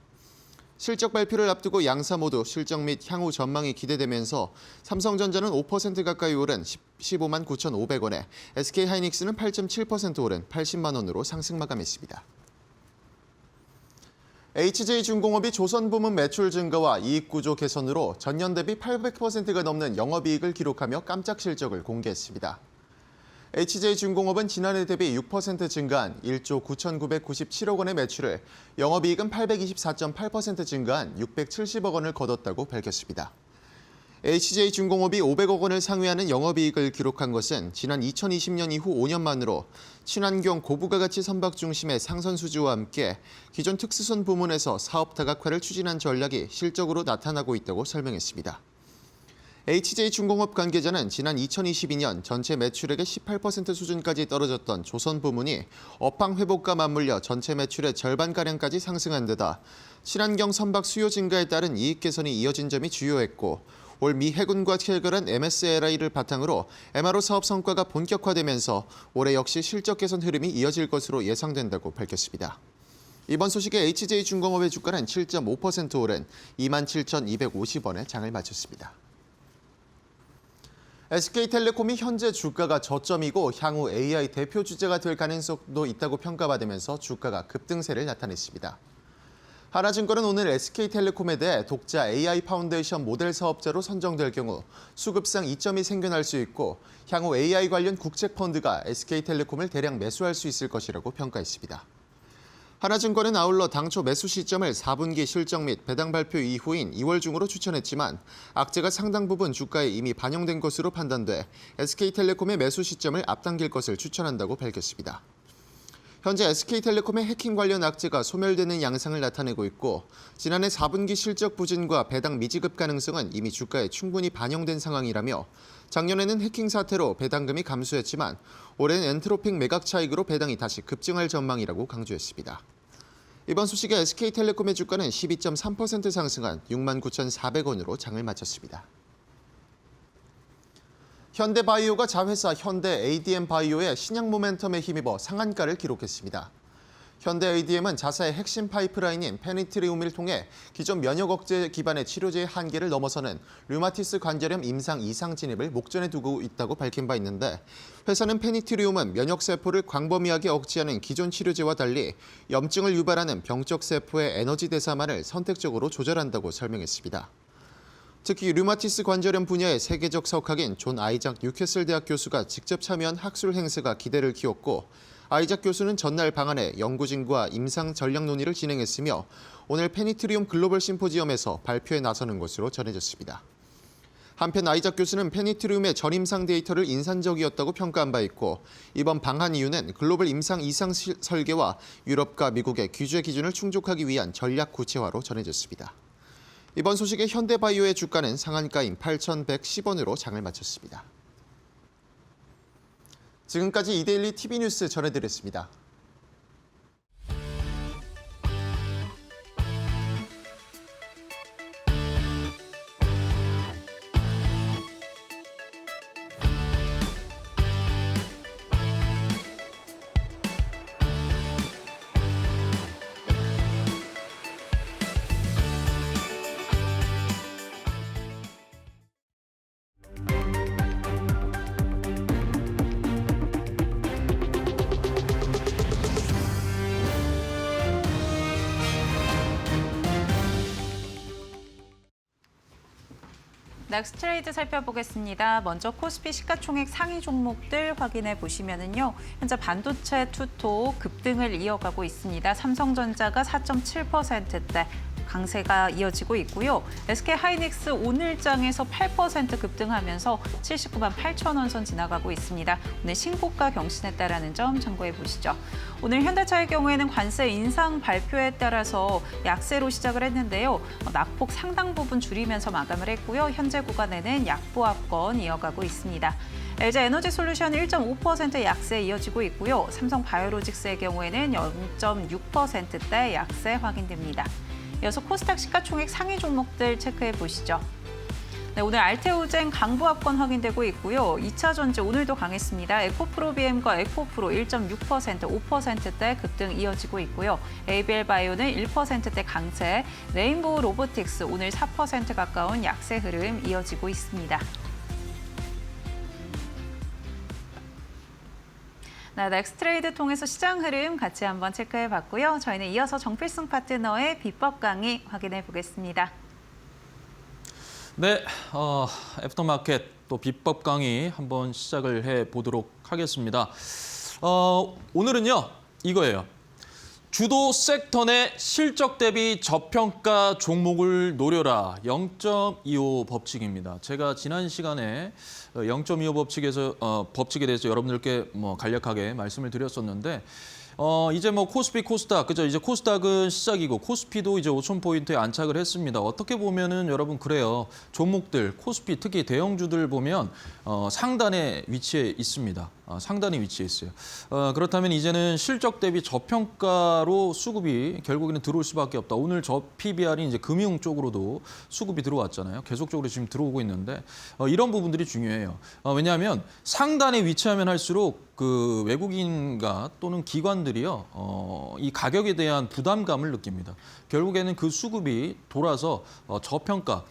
실적 발표를 앞두고 양사 모두 실적 및 향후 전망이 기대되면서 삼성전자는 5% 가까이 오른 15만 9,500원에 SK하이닉스는 8.7% 오른 80만 원으로 상승 마감했습니다. HJ중공업이 조선부문 매출 증가와 이익 구조 개선으로 전년 대비 800%가 넘는 영업이익을 기록하며 깜짝 실적을 공개했습니다. HJ중공업은 지난해 대비 6% 증가한 1조 9,997억 원의 매출을 영업이익은 824.8% 증가한 670억 원을 거뒀다고 밝혔습니다. HJ중공업이 500억 원을 상회하는 영업이익을 기록한 것은 지난 2020년 이후 5년 만으로 친환경 고부가가치 선박 중심의 상선 수주와 함께 기존 특수선 부문에서 사업 다각화를 추진한 전략이 실적으로 나타나고 있다고 설명했습니다. HJ중공업 관계자는 지난 2022년 전체 매출액의 18% 수준까지 떨어졌던 조선 부문이 업황 회복과 맞물려 전체 매출의 절반가량까지 상승한 데다 친환경 선박 수요 증가에 따른 이익 개선이 이어진 점이 주요했고 올 미 해군과 체결한 MSLI를 바탕으로 MRO 사업 성과가 본격화되면서 올해 역시 실적 개선 흐름이 이어질 것으로 예상된다고 밝혔습니다. 이번 소식에 HJ중공업의 주가는 7.5% 오른 27,250원에 장을 마쳤습니다. SK텔레콤이 현재 주가가 저점이고 향후 AI 대표 주제가 될 가능성도 있다고 평가받으면서 주가가 급등세를 나타냈습니다. 하나증권은 오늘 SK텔레콤에 대해 독자 AI 파운데이션 모델 사업자로 선정될 경우 수급상 이점이 생겨날 수 있고 향후 AI 관련 국책펀드가 SK텔레콤을 대량 매수할 수 있을 것이라고 평가했습니다. 하나증권은 아울러 당초 매수 시점을 4분기 실적 및 배당 발표 이후인 2월 중으로 추천했지만 악재가 상당 부분 주가에 이미 반영된 것으로 판단돼 SK텔레콤의 매수 시점을 앞당길 것을 추천한다고 밝혔습니다. 현재 SK텔레콤의 해킹 관련 악재가 소멸되는 양상을 나타내고 있고 지난해 4분기 실적 부진과 배당 미지급 가능성은 이미 주가에 충분히 반영된 상황이라며 작년에는 해킹 사태로 배당금이 감소했지만 올해는 엔트로픽 매각 차익으로 배당이 다시 급증할 전망이라고 강조했습니다. 이번 소식에 SK텔레콤의 주가는 12.3% 상승한 69,400원으로 장을 마쳤습니다. 현대바이오가 자회사 현대 ADM바이오의 신약 모멘텀에 힘입어 상한가를 기록했습니다. 현대 ADM은 자사의 핵심 파이프라인인 페니트리움을 통해 기존 면역 억제 기반의 치료제의 한계를 넘어서는 류마티스 관절염 임상 이상 진입을 목전에 두고 있다고 밝힌 바 있는데 회사는 페니트리움은 면역세포를 광범위하게 억제하는 기존 치료제와 달리 염증을 유발하는 병적 세포의 에너지 대사만을 선택적으로 조절한다고 설명했습니다. 특히 류마티스 관절염 분야의 세계적 석학인 존 아이작 뉴캐슬 대학 교수가 직접 참여한 학술 행사가 기대를 키웠고 아이작 교수는 전날 방안에 연구진과 임상 전략 논의를 진행했으며 오늘 페니트리움 글로벌 심포지엄에서 발표에 나서는 것으로 전해졌습니다. 한편 아이작 교수는 페니트리움의 전임상 데이터를 인상적이었다고 평가한 바 있고 이번 방한 이유는 글로벌 임상 이상 설계와 유럽과 미국의 규제 기준을 충족하기 위한 전략 구체화로 전해졌습니다. 이번 소식에 현대바이오의 주가는 상한가인 8,110원으로 장을 마쳤습니다. 지금까지 이데일리 TV 뉴스 전해드렸습니다. 넥스트 트레이드 살펴보겠습니다. 먼저 코스피 시가총액 상위 종목들 확인해 보시면은요. 현재 반도체 투톱 급등을 이어가고 있습니다. 삼성전자가 4.7%대 강세가 이어지고 있고요. SK하이닉스 오늘장에서 8% 급등하면서 79만 8천 원 선 지나가고 있습니다. 오늘 신고가 경신했다라는 점 참고해 보시죠. 오늘 현대차의 경우에는 관세 인상 발표에 따라서 약세로 시작을 했는데요. 낙폭 상당 부분 줄이면서 마감을 했고요. 현재 구간에는 약보합권 이어가고 있습니다. LG에너지솔루션 1.5% 약세 이어지고 있고요. 삼성바이오로직스의 경우에는 0.6%대 약세 확인됩니다. 이어서 코스닥 시가총액 상위 종목들 체크해 보시죠. 네, 오늘 알테오젠 강보합권 확인되고 있고요. 2차 전지 오늘도 강했습니다. 에코프로비엠과 에코프로 1.6%, 5%대 급등 이어지고 있고요. ABL바이오는 1%대 강세, 레인보우 로보틱스 오늘 4% 가까운 약세 흐름 이어지고 있습니다. 네, 넥스트 트레이드 통해서 시장 흐름 같이 한번 체크해 봤고요. 저희는 이어서 정필승 파트너의 비법 강의 확인해 보겠습니다. 네, 애프터마켓 또 비법 강의 한번 시작을 해 보도록 하겠습니다. 오늘은요, 이거예요. 주도 섹터 내 실적 대비 저평가 종목을 노려라. 0.25 법칙입니다. 제가 지난 시간에 0.25 법칙에 대해서 여러분들께 간략하게 말씀을 드렸었는데 이제 코스피, 코스닥, 그죠? 이제 코스닥은 시작이고 코스피도 이제 5,000포인트에 안착을 했습니다. 어떻게 보면은 여러분 그래요. 종목들, 코스피 특히 대형주들 보면 상단에 위치해 있습니다. 상단에 위치해 있어요. 그렇다면 이제는 실적 대비 저평가로 수급이 결국에는 들어올 수밖에 없다. 오늘 저 PBR이 이제 금융 쪽으로도 수급이 들어왔잖아요. 계속적으로 지금 들어오고 있는데 이런 부분들이 중요해요. 왜냐하면 상단에 위치하면 할수록 그 외국인과 또는 기관들이요, 이 가격에 대한 부담감을 느낍니다. 결국에는 그 수급이 돌아서 저평가,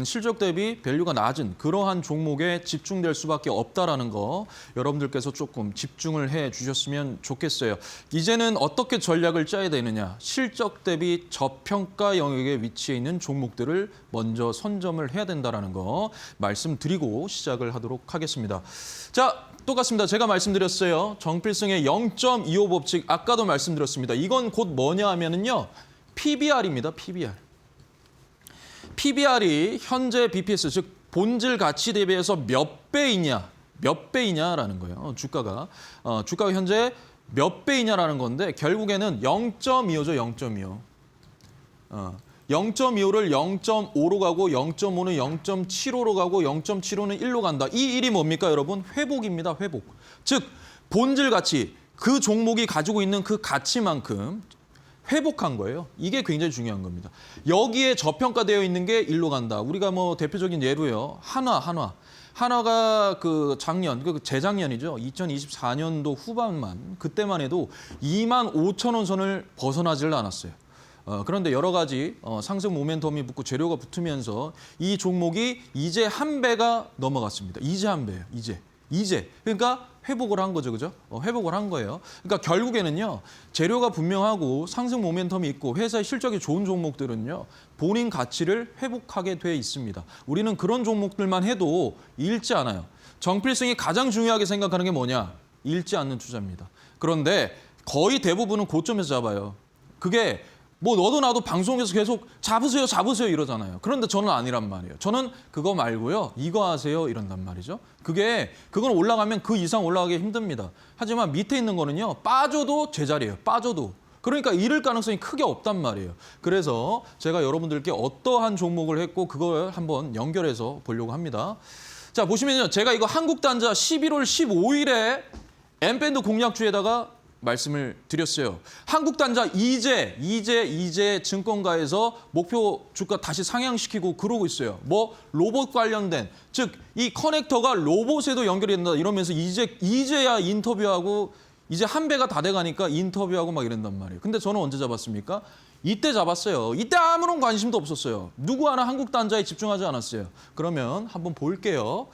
실적 대비 밸류가 낮은 그러한 종목에 집중될 수밖에 없다라는 거 여러분들께서 조금 집중을 해 주셨으면 좋겠어요. 이제는 어떻게 전략을 짜야 되느냐. 실적 대비 저평가 영역에 위치해 있는 종목들을 먼저 선점을 해야 된다라는 거 말씀드리고 시작을 하도록 하겠습니다. 자, 똑같습니다. 제가 말씀드렸어요. 정필승의 0.25 법칙 아까도 말씀드렸습니다. 이건 곧 뭐냐 하면은요. PBR입니다. PBR. PBR이 현재 BPS, 즉 본질 가치 대비해서 몇 배이냐라는 거예요. 주가가 현재 몇 배이냐라는 건데 결국에는 0.25죠. 0.25. 0.25를 0.5로 가고 0.5는 0.75로 가고 0.75는 1로 간다. 이 1이 뭡니까, 여러분? 회복입니다. 회복. 즉 본질 가치, 그 종목이 가지고 있는 그 가치만큼 회복한 거예요. 이게 굉장히 중요한 겁니다. 여기에 저평가되어 있는 게 일로 간다. 우리가 대표적인 예로요. 한화가 그 작년, 재작년이죠. 2024년도 후반만, 그때만 해도 25,000원 선을 벗어나질 않았어요. 그런데 여러 가지 상승 모멘텀이 붙고 재료가 붙으면서 이 종목이 이제 한 배가 넘어갔습니다. 이제 한 배예요. 이제. 그러니까 회복을 한 거죠. 그죠? 회복을 한 거예요. 그러니까 결국에는요. 재료가 분명하고 상승 모멘텀이 있고 회사의 실적이 좋은 종목들은요. 본인 가치를 회복하게 돼 있습니다. 우리는 그런 종목들만 해도 잃지 않아요. 정필승이 가장 중요하게 생각하는 게 뭐냐? 잃지 않는 투자입니다. 그런데 거의 대부분은 고점에서 잡아요. 그게 너도 나도 방송에서 계속 잡으세요 이러잖아요. 그런데 저는 아니란 말이에요. 저는 그거 말고요. 이거 하세요 이런단 말이죠. 그건 올라가면 그 이상 올라가기 힘듭니다. 하지만 밑에 있는 거는요. 빠져도 제자리예요. 빠져도. 그러니까 잃을 가능성이 크게 없단 말이에요. 그래서 제가 여러분들께 어떠한 종목을 했고 그걸 한번 연결해서 보려고 합니다. 자, 보시면요. 제가 이거 한국단자 11월 15일에 M밴드 공략주에다가 말씀을 드렸어요. 한국단자 이제 증권가에서 목표 주가 다시 상향시키고 그러고 있어요. 로봇 관련된, 즉 이 커넥터가 로봇에도 연결이 된다 이러면서 이제야 인터뷰하고 이제 한 배가 다 돼가니까 인터뷰하고 막 이런단 말이에요. 근데 저는 언제 잡았습니까? 이때 잡았어요. 이때 아무런 관심도 없었어요. 누구 하나 한국단자에 집중하지 않았어요. 그러면 한번 볼게요.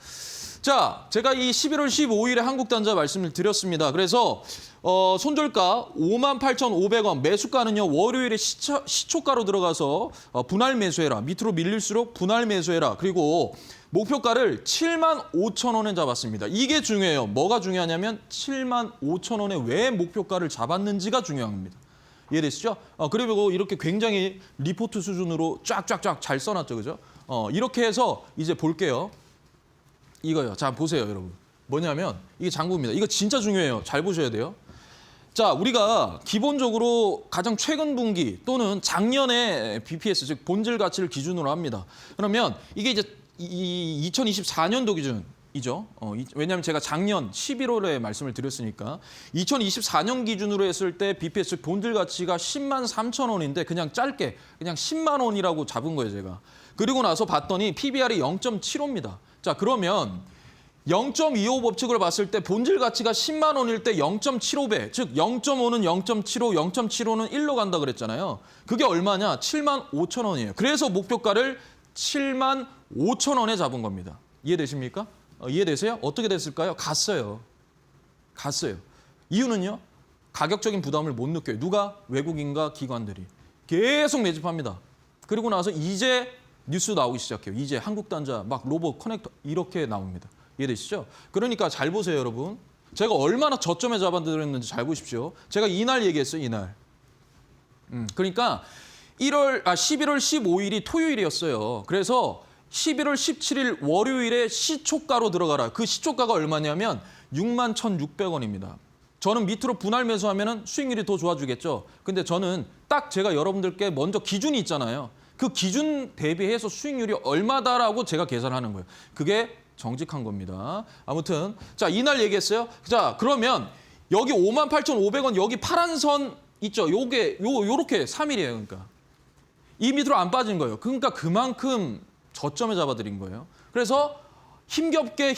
자, 제가 이 11월 15일에 한국단자 말씀을 드렸습니다. 그래서 손절가 58,500원, 매수가는요. 월요일에 시초가로 들어가서 분할 매수해라. 밑으로 밀릴수록 분할 매수해라. 그리고 목표가를 75,000원에 잡았습니다. 이게 중요해요. 뭐가 중요하냐면 75,000원에 왜 목표가를 잡았는지가 중요한 겁니다. 이해되시죠? 그리고 이렇게 굉장히 리포트 수준으로 쫙쫙쫙 잘 써놨죠, 그죠? 이렇게 해서 이제 볼게요. 이거요. 자, 보세요, 여러분. 뭐냐면 이게 장부입니다. 이거 진짜 중요해요. 잘 보셔야 돼요. 자, 우리가 기본적으로 가장 최근 분기 또는 작년의 BPS, 즉 본질 가치를 기준으로 합니다. 그러면 이게 이제 2024년도 기준이죠. 왜냐하면 제가 작년 11월에 말씀을 드렸으니까 2024년 기준으로 했을 때 BPS 본질 가치가 10만 3천 원인데 그냥 짧게 그냥 10만 원이라고 잡은 거예요, 제가. 그리고 나서 봤더니 PBR이 0.75입니다. 자, 그러면 0.25 법칙을 봤을 때 본질 가치가 10만 원일 때 0.75배, 즉 0.5는 0.75, 0.75는 1로 간다 그랬잖아요. 그게 얼마냐? 7만 5천 원이에요. 그래서 목표가를 7만 5천 원에 잡은 겁니다. 이해되십니까? 이해되세요? 어떻게 됐을까요? 갔어요. 이유는요? 가격적인 부담을 못 느껴요. 누가? 외국인과 기관들이. 계속 매집합니다. 그리고 나서 이제 뉴스 나오기 시작해요. 이제 한국단자, 막 로봇, 커넥터 이렇게 나옵니다. 이해되시죠? 그러니까 잘 보세요, 여러분. 제가 얼마나 저점에 잡아드렸는지 잘 보십시오. 제가 이날 얘기했어요, 이날. 그러니까 11월 15일이 토요일이었어요. 그래서 11월 17일 월요일에 시초가로 들어가라. 그 시초가가 얼마냐면 61,600원입니다. 저는 밑으로 분할 매수하면 수익률이 더 좋아지겠죠. 근데 저는 딱 제가 여러분들께 먼저 기준이 있잖아요. 그 기준 대비해서 수익률이 얼마다라고 제가 계산하는 거예요. 그게 정직한 겁니다. 아무튼 자, 이날 얘기했어요. 자, 그러면 여기 58,500원 여기 파란 선 있죠. 요렇게 3일이에요. 그러니까 이 밑으로 안 빠진 거예요. 그러니까 그만큼 저점에 잡아드린 거예요. 그래서 힘겹게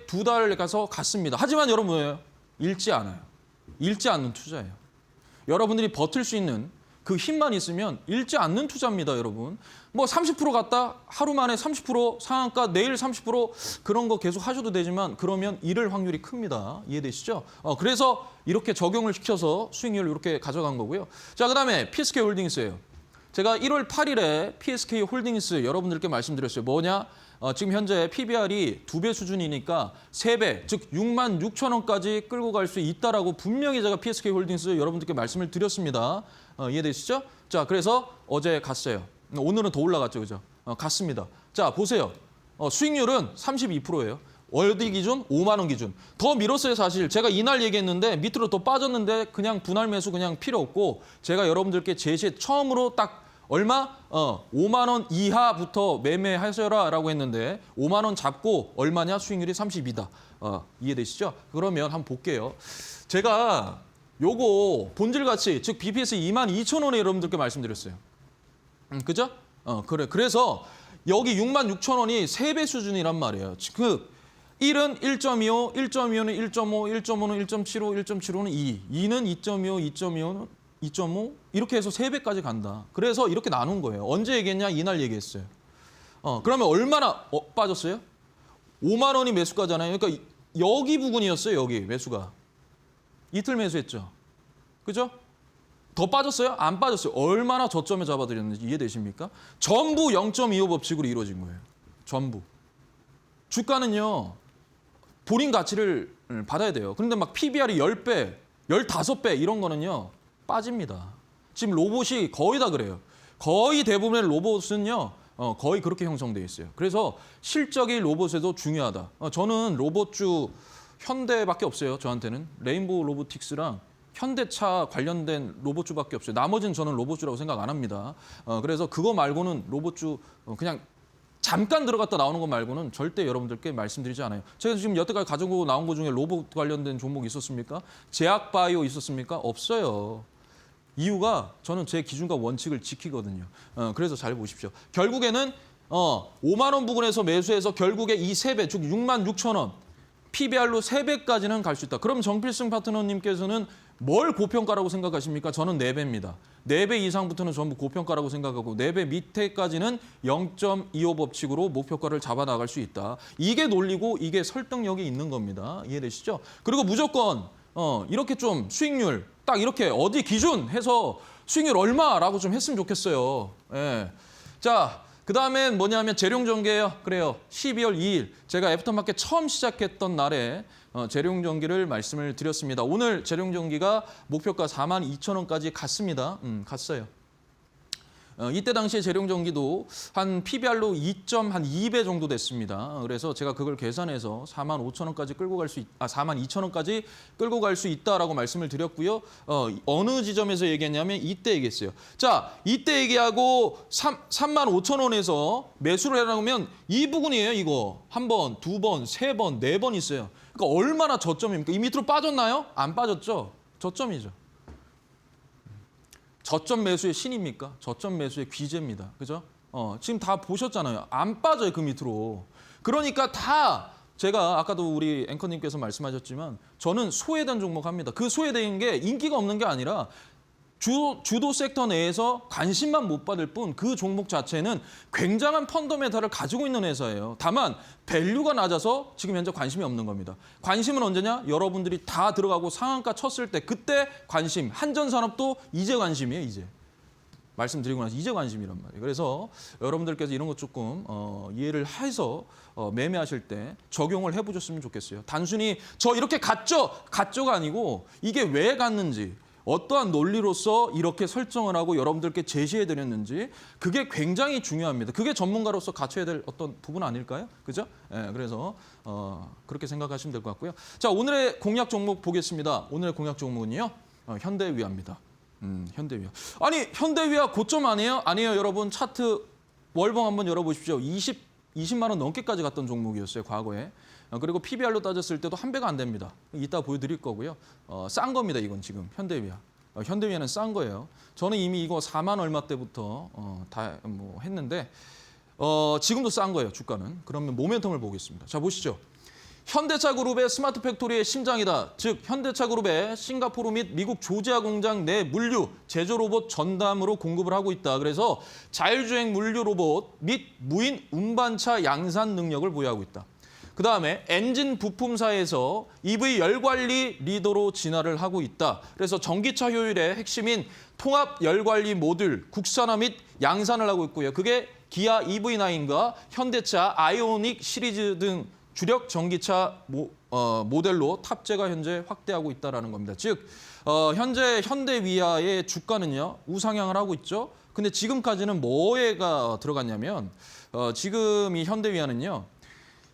두 달 가서 갔습니다. 하지만 여러분 뭐예요? 잃지 않아요. 잃지 않는 투자예요. 여러분들이 버틸 수 있는 그 힘만 있으면 잃지 않는 투자입니다, 여러분. 뭐 30% 갔다 하루 만에 30% 상한가, 내일 30% 그런 거 계속 하셔도 되지만 그러면 잃을 확률이 큽니다. 이해되시죠? 그래서 이렇게 적용을 시켜서 수익률을 이렇게 가져간 거고요. 자, 그다음에 PSK 홀딩스예요. 제가 1월 8일에 PSK 홀딩스 여러분들께 말씀드렸어요. 뭐냐? 지금 현재 PBR이 2배 수준이니까 3배, 즉 6만 6천 원까지 끌고 갈 수 있다라고 분명히 제가 PSK 홀딩스 여러분들께 말씀을 드렸습니다. 이해되시죠? 자, 그래서 어제 갔어요. 오늘은 더 올라갔죠, 그죠? 갔습니다. 자, 보세요. 수익률은 32%예요. 월디 기준 5만 원 기준. 더 밀었어요, 사실. 제가 이날 얘기했는데 밑으로 더 빠졌는데 그냥 분할 매수 그냥 필요 없고 제가 여러분들께 제시해 처음으로 딱 얼마? 5만 원 이하부터 매매하셔라라고 했는데 5만 원 잡고 얼마냐? 수익률이 32다. 이해되시죠? 그러면 한번 볼게요. 제가 요거 본질 가치, 즉 BPS 22,000원에 여러분들께 말씀드렸어요. 그죠? 그래서 여기 66,000원이 3배 수준이란 말이에요. 그 1은 1.25, 1.25는 1.5, 1.5는 1.75, 1.75는 2, 2는 2.25, 2.25는 2.5 이렇게 해서 3배까지 간다. 그래서 이렇게 나눈 거예요. 언제 얘기했냐? 이날 얘기했어요. 그러면 얼마나 빠졌어요? 5만 원이 매수가잖아요. 그러니까 여기 부분이었어요. 여기 매수가. 이틀 매수했죠. 그죠? 더 빠졌어요? 안 빠졌어요. 얼마나 저점에 잡아드렸는지 이해되십니까? 전부 0.25 법칙으로 이루어진 거예요. 전부. 주가는요. 본인 가치를 받아야 돼요. 그런데 막 PBR이 10배, 15배 이런 거는요. 빠집니다. 지금 로봇이 거의 다 그래요. 거의 대부분의 로봇은요. 거의 그렇게 형성돼 있어요. 그래서 실적이 로봇에도 중요하다. 저는 로봇주 현대밖에 없어요. 저한테는. 레인보우 로보틱스랑 현대차 관련된 로봇주밖에 없어요. 나머지는 저는 로봇주라고 생각 안 합니다. 그래서 그거 말고는 로봇주 그냥 잠깐 들어갔다 나오는 거 말고는 절대 여러분들께 말씀드리지 않아요. 제가 지금 여태까지 가지고 나온 것 중에 로봇 관련된 종목 있었습니까? 제약바이오 있었습니까? 없어요. 이유가 저는 제 기준과 원칙을 지키거든요. 그래서 잘 보십시오. 결국에는 5만 원 부근에서 매수해서 결국에 이 3배, 즉 6만 6천 원, PBR로 3배까지는 갈 수 있다. 그럼 정필승 파트너님께서는 뭘 고평가라고 생각하십니까? 저는 4배입니다. 4배 이상부터는 전부 고평가라고 생각하고 4배 밑에까지는 0.25 법칙으로 목표가를 잡아나갈 수 있다. 이게 논리고 이게 설득력이 있는 겁니다. 이해되시죠? 그리고 무조건 이렇게 좀 수익률 딱 이렇게 어디 기준 해서 수익률 얼마라고 좀 했으면 좋겠어요. 예. 자, 그다음엔 뭐냐면 재룡전기예요. 그래요. 12월 2일 제가 애프터마켓 처음 시작했던 날에 재룡전기를 말씀을 드렸습니다. 오늘 재룡전기가 목표가 42,000원까지 갔습니다. 갔어요. 이때 당시에 재룡전기도 한 PBR로 2.2배 정도 됐습니다. 그래서 제가 그걸 계산해서 45,000원까지 끌고 갈 수 42,000원까지 끌고 갈 수 있다라고 말씀을 드렸고요. 어느 지점에서 얘기했냐면 이때 얘기했어요. 자, 이때 얘기하고 35,000원에서 매수를 해라면 이 부분이에요, 이거. 한 번, 두 번, 세 번, 네 번 있어요. 그러니까 얼마나 저점입니까? 이 밑으로 빠졌나요? 안 빠졌죠? 저점이죠. 저점 매수의 신입니까? 저점 매수의 귀재입니다. 그죠? 지금 다 보셨잖아요. 안 빠져요, 그 밑으로. 그러니까 다 제가 아까도 우리 앵커님께서 말씀하셨지만 저는 소외된 종목 합니다. 그 소외된 게 인기가 없는 게 아니라 주도 섹터 내에서 관심만 못 받을 뿐 그 종목 자체는 굉장한 펀더멘탈을 가지고 있는 회사예요. 다만 밸류가 낮아서 지금 현재 관심이 없는 겁니다. 관심은 언제냐? 여러분들이 다 들어가고 상한가 쳤을 때 그때 관심. 한전산업도 이제 관심이에요, 이제. 말씀드리고 나서 이제 관심이란 말이에요. 그래서 여러분들께서 이런 것 조금 이해를 해서 매매하실 때 적용을 해보셨으면 좋겠어요. 단순히 저 이렇게 갔죠? 갔죠가 아니고 이게 왜 갔는지 어떠한 논리로서 이렇게 설정을 하고 여러분들께 제시해드렸는지 그게 굉장히 중요합니다. 그게 전문가로서 갖춰야 될 어떤 부분 아닐까요? 그죠? 예, 그래서 그렇게 생각하시면 될 것 같고요. 자, 오늘의 공략 종목 보겠습니다. 오늘의 공략 종목은요. 현대위아입니다. 현대위아. 아니, 현대위아 고점 아니에요? 아니에요, 여러분. 차트 월봉 한번 열어보십시오. 20만 원 넘게까지 갔던 종목이었어요, 과거에. 그리고 PBR로 따졌을 때도 한 배가 안 됩니다. 이따 보여드릴 거고요. 싼 겁니다, 이건 지금 현대위아. 현대위아는 싼 거예요. 저는 이미 이거 4만 얼마 때부터 다 뭐 했는데 지금도 싼 거예요, 주가는. 그러면 모멘텀을 보겠습니다. 자, 보시죠. 현대차 그룹의 스마트 팩토리의 심장이다. 즉 현대차 그룹의 싱가포르 및 미국 조지아 공장 내 물류, 제조 로봇 전담으로 공급을 하고 있다. 그래서 자율주행 물류 로봇 및 무인 운반차 양산 능력을 보유하고 있다. 그다음에 엔진 부품사에서 EV 열관리 리더로 진화를 하고 있다. 그래서 전기차 효율의 핵심인 통합 열관리 모듈 국산화 및 양산을 하고 있고요. 그게 기아 EV9과 현대차 아이오닉 시리즈 등 주력 전기차 모델로 탑재가 현재 확대하고 있다는 겁니다. 즉 현재 현대위아의 주가는요 우상향을 하고 있죠. 근데 지금까지는 뭐에가 들어갔냐면 지금 이 현대위아는요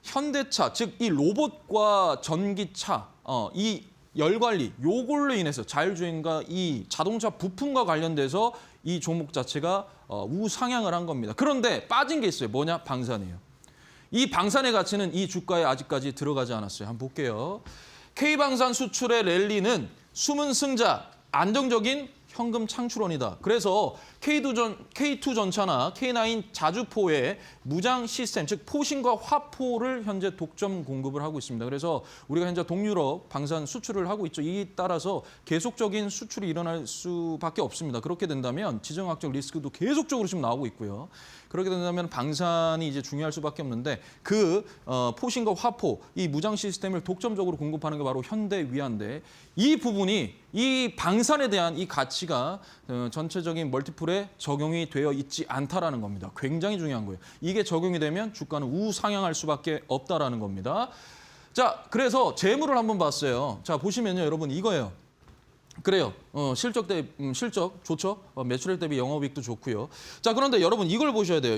현대차 즉 이 로봇과 전기차 이 열관리 요걸로 인해서 자율주행과 이 자동차 부품과 관련돼서 이 종목 자체가 우상향을 한 겁니다. 그런데 빠진 게 있어요. 뭐냐? 방산이에요. 이 방산의 가치는 이 주가에 아직까지 들어가지 않았어요. 한번 볼게요. K방산 수출의 랠리는 숨은 승자, 안정적인 현금 창출원이다. 그래서 K2 전차나 K9 자주포의 무장 시스템, 즉 포신과 화포를 현재 독점 공급을 하고 있습니다. 그래서 우리가 현재 동유럽 방산 수출을 하고 있죠. 이에 따라서 계속적인 수출이 일어날 수밖에 없습니다. 그렇게 된다면 지정학적 리스크도 계속적으로 지금 나오고 있고요. 그렇게 된다면 방산이 이제 중요할 수밖에 없는데 그 포신과 화포, 이 무장 시스템을 독점적으로 공급하는 게 바로 현대위아인데 이 부분이 이 방산에 대한 이 가치가 전체적인 멀티플에 적용이 되어 있지 않다라는 겁니다. 굉장히 중요한 거예요. 이게 적용이 되면 주가는 우상향할 수밖에 없다라는 겁니다. 자, 그래서 재물을 한번 봤어요. 자, 보시면요, 여러분 이거예요. 그래요. 실적 좋죠. 매출액 대비 영업이익도 좋고요. 자, 그런데 여러분 이걸 보셔야 돼요.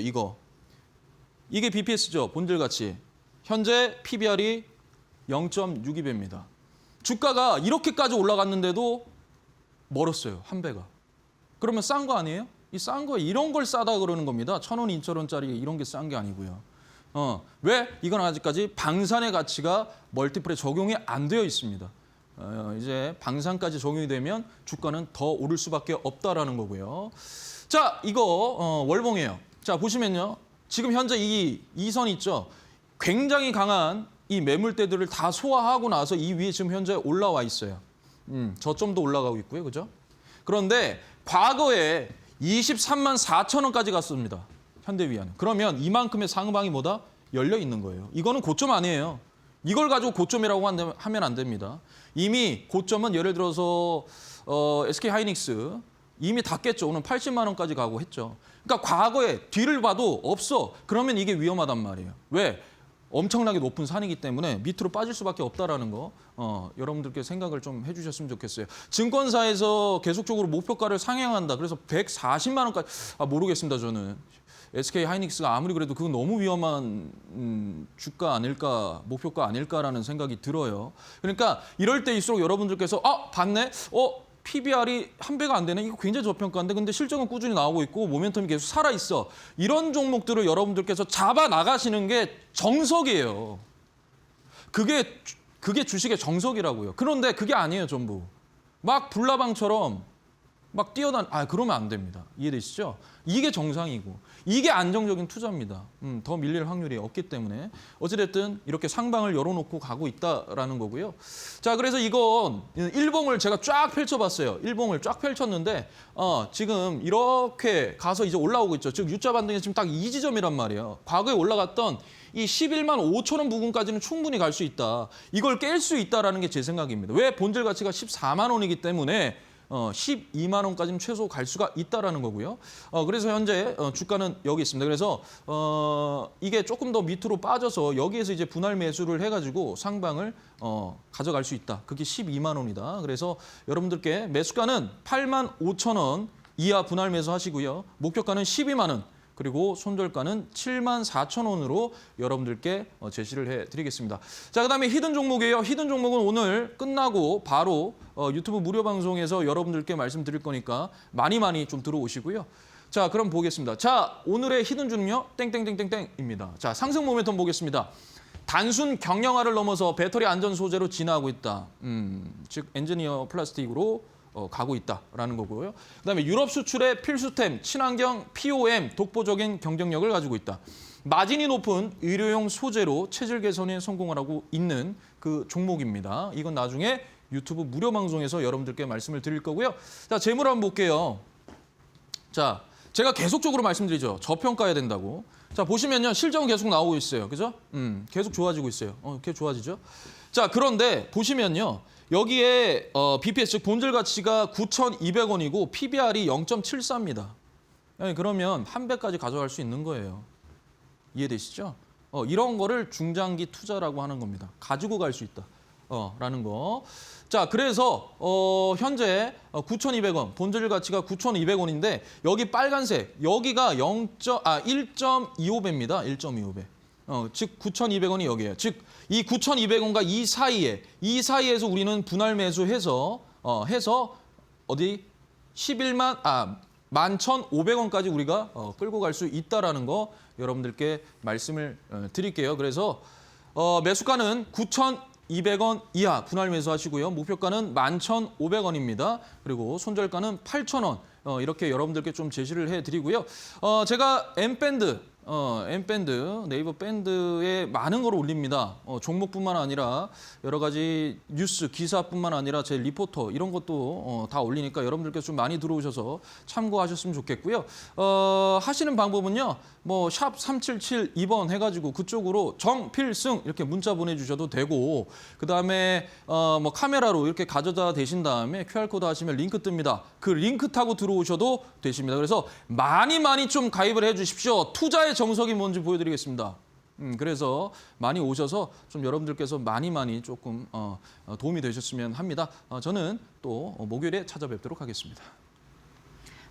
이게 BPS죠. 본질 가치. 현재 PBR이 0.62배입니다. 주가가 이렇게까지 올라갔는데도 멀었어요. 한 배가. 그러면 싼 거 아니에요? 이 싼 거 이런 걸 싸다 그러는 겁니다. 1,000원, 2,000원짜리 이런 게 싼 게 아니고요. 왜? 이건 아직까지 방산의 가치가 멀티플에 적용이 안 되어 있습니다. 이제 방산까지 적용이 되면 주가는 더 오를 수밖에 없다라는 거고요. 자, 이거 월봉이에요. 자, 보시면요. 지금 현재 이 선 있죠. 굉장히 강한 이 매물대들을 다 소화하고 나서 이 위에 지금 현재 올라와 있어요. 저점도 올라가고 있고요. 그죠? 그런데 과거에 23만 4천 원까지 갔습니다. 현대위아는. 그러면 이만큼의 상방이 뭐다? 열려 있는 거예요. 이거는 고점 아니에요. 이걸 가지고 고점이라고 하면 안 됩니다. 이미 고점은 예를 들어서 SK 하이닉스 이미 다 깼죠. 오늘 80만 원까지 가고 했죠. 그러니까 과거에 뒤를 봐도 없어. 그러면 이게 위험하단 말이에요. 왜? 엄청나게 높은 산이기 때문에 밑으로 빠질 수밖에 없다라는 거 여러분들께 생각을 좀 해주셨으면 좋겠어요. 증권사에서 계속적으로 목표가를 상향한다. 그래서 140만 원까지 모르겠습니다. 저는 SK 하이닉스가 아무리 그래도 그건 너무 위험한 주가 아닐까, 목표가 아닐까라는 생각이 들어요. 그러니까 이럴 때일수록 여러분들께서 봤네? PBR이 1배가 안 되네. 이거 굉장히 저평가인데 근데 실적은 꾸준히 나오고 있고 모멘텀이 계속 살아있어. 이런 종목들을 여러분들께서 잡아 나가시는 게 정석이에요. 그게 주식의 정석이라고요. 그런데 그게 아니에요, 전부. 막 불나방처럼 막 그러면 안 됩니다. 이해되시죠? 이게 정상이고 이게 안정적인 투자입니다. 더 밀릴 확률이 없기 때문에 어찌됐든 이렇게 상방을 열어놓고 가고 있다라는 거고요. 자, 그래서 이건 일봉을 제가 쫙 펼쳐봤어요. 일봉을 쫙 펼쳤는데 지금 이렇게 가서 이제 올라오고 있죠. 즉 U자 반등이 지금 딱 이 지점이란 말이에요. 과거에 올라갔던 이 11만 5천 원 부근까지는 충분히 갈 수 있다. 이걸 깰 수 있다라는 게 제 생각입니다. 왜? 본질 가치가 14만 원이기 때문에 12만 원까지는 최소 갈 수가 있다라는 거고요. 그래서 현재 주가는 여기 있습니다. 그래서 이게 조금 더 밑으로 빠져서 여기에서 이제 분할 매수를 해가지고 상방을 가져갈 수 있다. 그게 12만 원이다. 그래서 여러분들께 매수가는 8만 5천 원 이하 분할 매수하시고요. 목표가는 12만 원. 그리고 손절가는 7만 4천 원으로 여러분들께 제시를 해드리겠습니다. 자, 그다음에 히든 종목이에요. 히든 종목은 오늘 끝나고 바로 유튜브 무료 방송에서 여러분들께 말씀드릴 거니까 많이 좀 들어오시고요. 자, 그럼 보겠습니다. 자, 오늘의 히든주는요. 땡땡땡땡땡입니다. 자, 상승 모멘텀 보겠습니다. 단순 경량화를 넘어서 배터리 안전 소재로 진화하고 있다. 즉 엔지니어 플라스틱으로 가고 있다라는 거고요. 그다음에 유럽 수출의 필수템, 친환경 POM, 독보적인 경쟁력을 가지고 있다. 마진이 높은 의료용 소재로 체질 개선에 성공을 하고 있는 그 종목입니다. 이건 나중에 유튜브 무료 방송에서 여러분들께 말씀을 드릴 거고요. 자, 재물 한번 볼게요. 자, 제가 계속적으로 말씀드리죠. 저평가해야 된다고. 자, 보시면요. 실적은 계속 나오고 있어요. 그죠? 계속 좋아지고 있어요. 계속 좋아지죠. 자, 그런데 보시면요. 여기에 BPS, 즉 본질 가치가 9,200원이고 PBR이 0.74입니다. 그러면 1배까지 가져갈 수 있는 거예요. 이해되시죠? 이런 거를 중장기 투자라고 하는 겁니다. 가지고 갈 수 있다. 라는 거. 자, 그래서 현재 9,200원, 본질 가치가 9,200원인데 여기 빨간색, 여기가 1.25배입니다. 1.25배. 즉 9,200원이 여기예요. 즉 이 9,200원과 이 사이에서 우리는 분할 매수해서 어디 11,500원까지 우리가 끌고 갈 수 있다라는 거 여러분들께 말씀을 드릴게요. 그래서 매수가는 9,200원 이하 분할 매수하시고요. 목표가는 11,500원입니다. 그리고 손절가는 8,000원. 이렇게 여러분들께 좀 제시를 해드리고요. 제가 M밴드, 네이버 밴드에 많은 걸 올립니다. 종목뿐만 아니라 여러 가지 뉴스, 기사뿐만 아니라 제 리포터 이런 것도 다 올리니까 여러분들께서 좀 많이 들어오셔서 참고하셨으면 좋겠고요. 하시는 방법은요. 샵 3772번 해가지고 그쪽으로 정필승 이렇게 문자 보내주셔도 되고 그다음에 카메라로 이렇게 가져다 대신 다음에 QR코드 하시면 링크 뜹니다. 그 링크 타고 들어오셔도 되십니다. 그래서 많이 좀 가입을 해주십시오. 투자의 정석이 뭔지 보여드리겠습니다. 그래서 많이 오셔서 좀 여러분들께서 많이 조금 도움이 되셨으면 합니다. 저는 또 목요일에 찾아뵙도록 하겠습니다.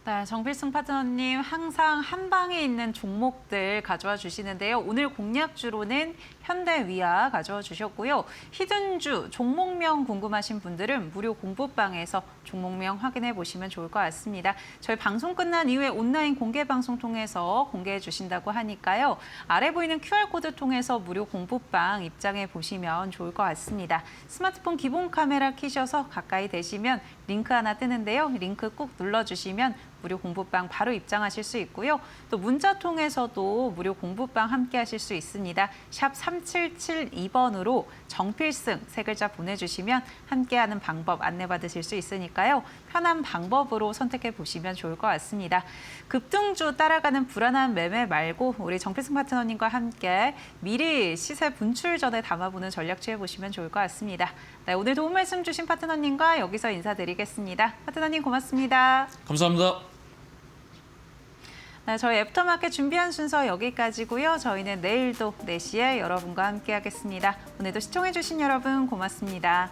네, 정필승 파트너님 항상 한 방에 있는 종목들 가져와 주시는데요. 오늘 공략주로는 현대위아 가져와 주셨고요. 히든주 종목명 궁금하신 분들은 무료 공부방에서 종목명 확인해 보시면 좋을 것 같습니다. 저희 방송 끝난 이후에 온라인 공개 방송 통해서 공개해 주신다고 하니까요. 아래 보이는 QR코드 통해서 무료 공부방 입장해 보시면 좋을 것 같습니다. 스마트폰 기본 카메라 켜셔서 가까이 대시면 링크 하나 뜨는데요. 링크 꾹 눌러주시면 무료 공부방 바로 입장하실 수 있고요. 또 문자 통해서도 무료 공부방 함께 하실 수 있습니다. 샵 3772번으로 정필승 세 글자 보내주시면 함께하는 방법 안내받으실 수 있으니까요. 편한 방법으로 선택해 보시면 좋을 것 같습니다. 급등주 따라가는 불안한 매매 말고 우리 정필승 파트너님과 함께 미리 시세 분출 전에 담아보는 전략 취해보시면 좋을 것 같습니다. 네, 오늘 도움 말씀 주신 파트너님과 여기서 인사드리겠습니다. 파트너님 고맙습니다. 감사합니다. 네, 저희 애프터마켓 준비한 순서 여기까지고요. 저희는 내일도 4시에 여러분과 함께하겠습니다. 오늘도 시청해주신 여러분 고맙습니다.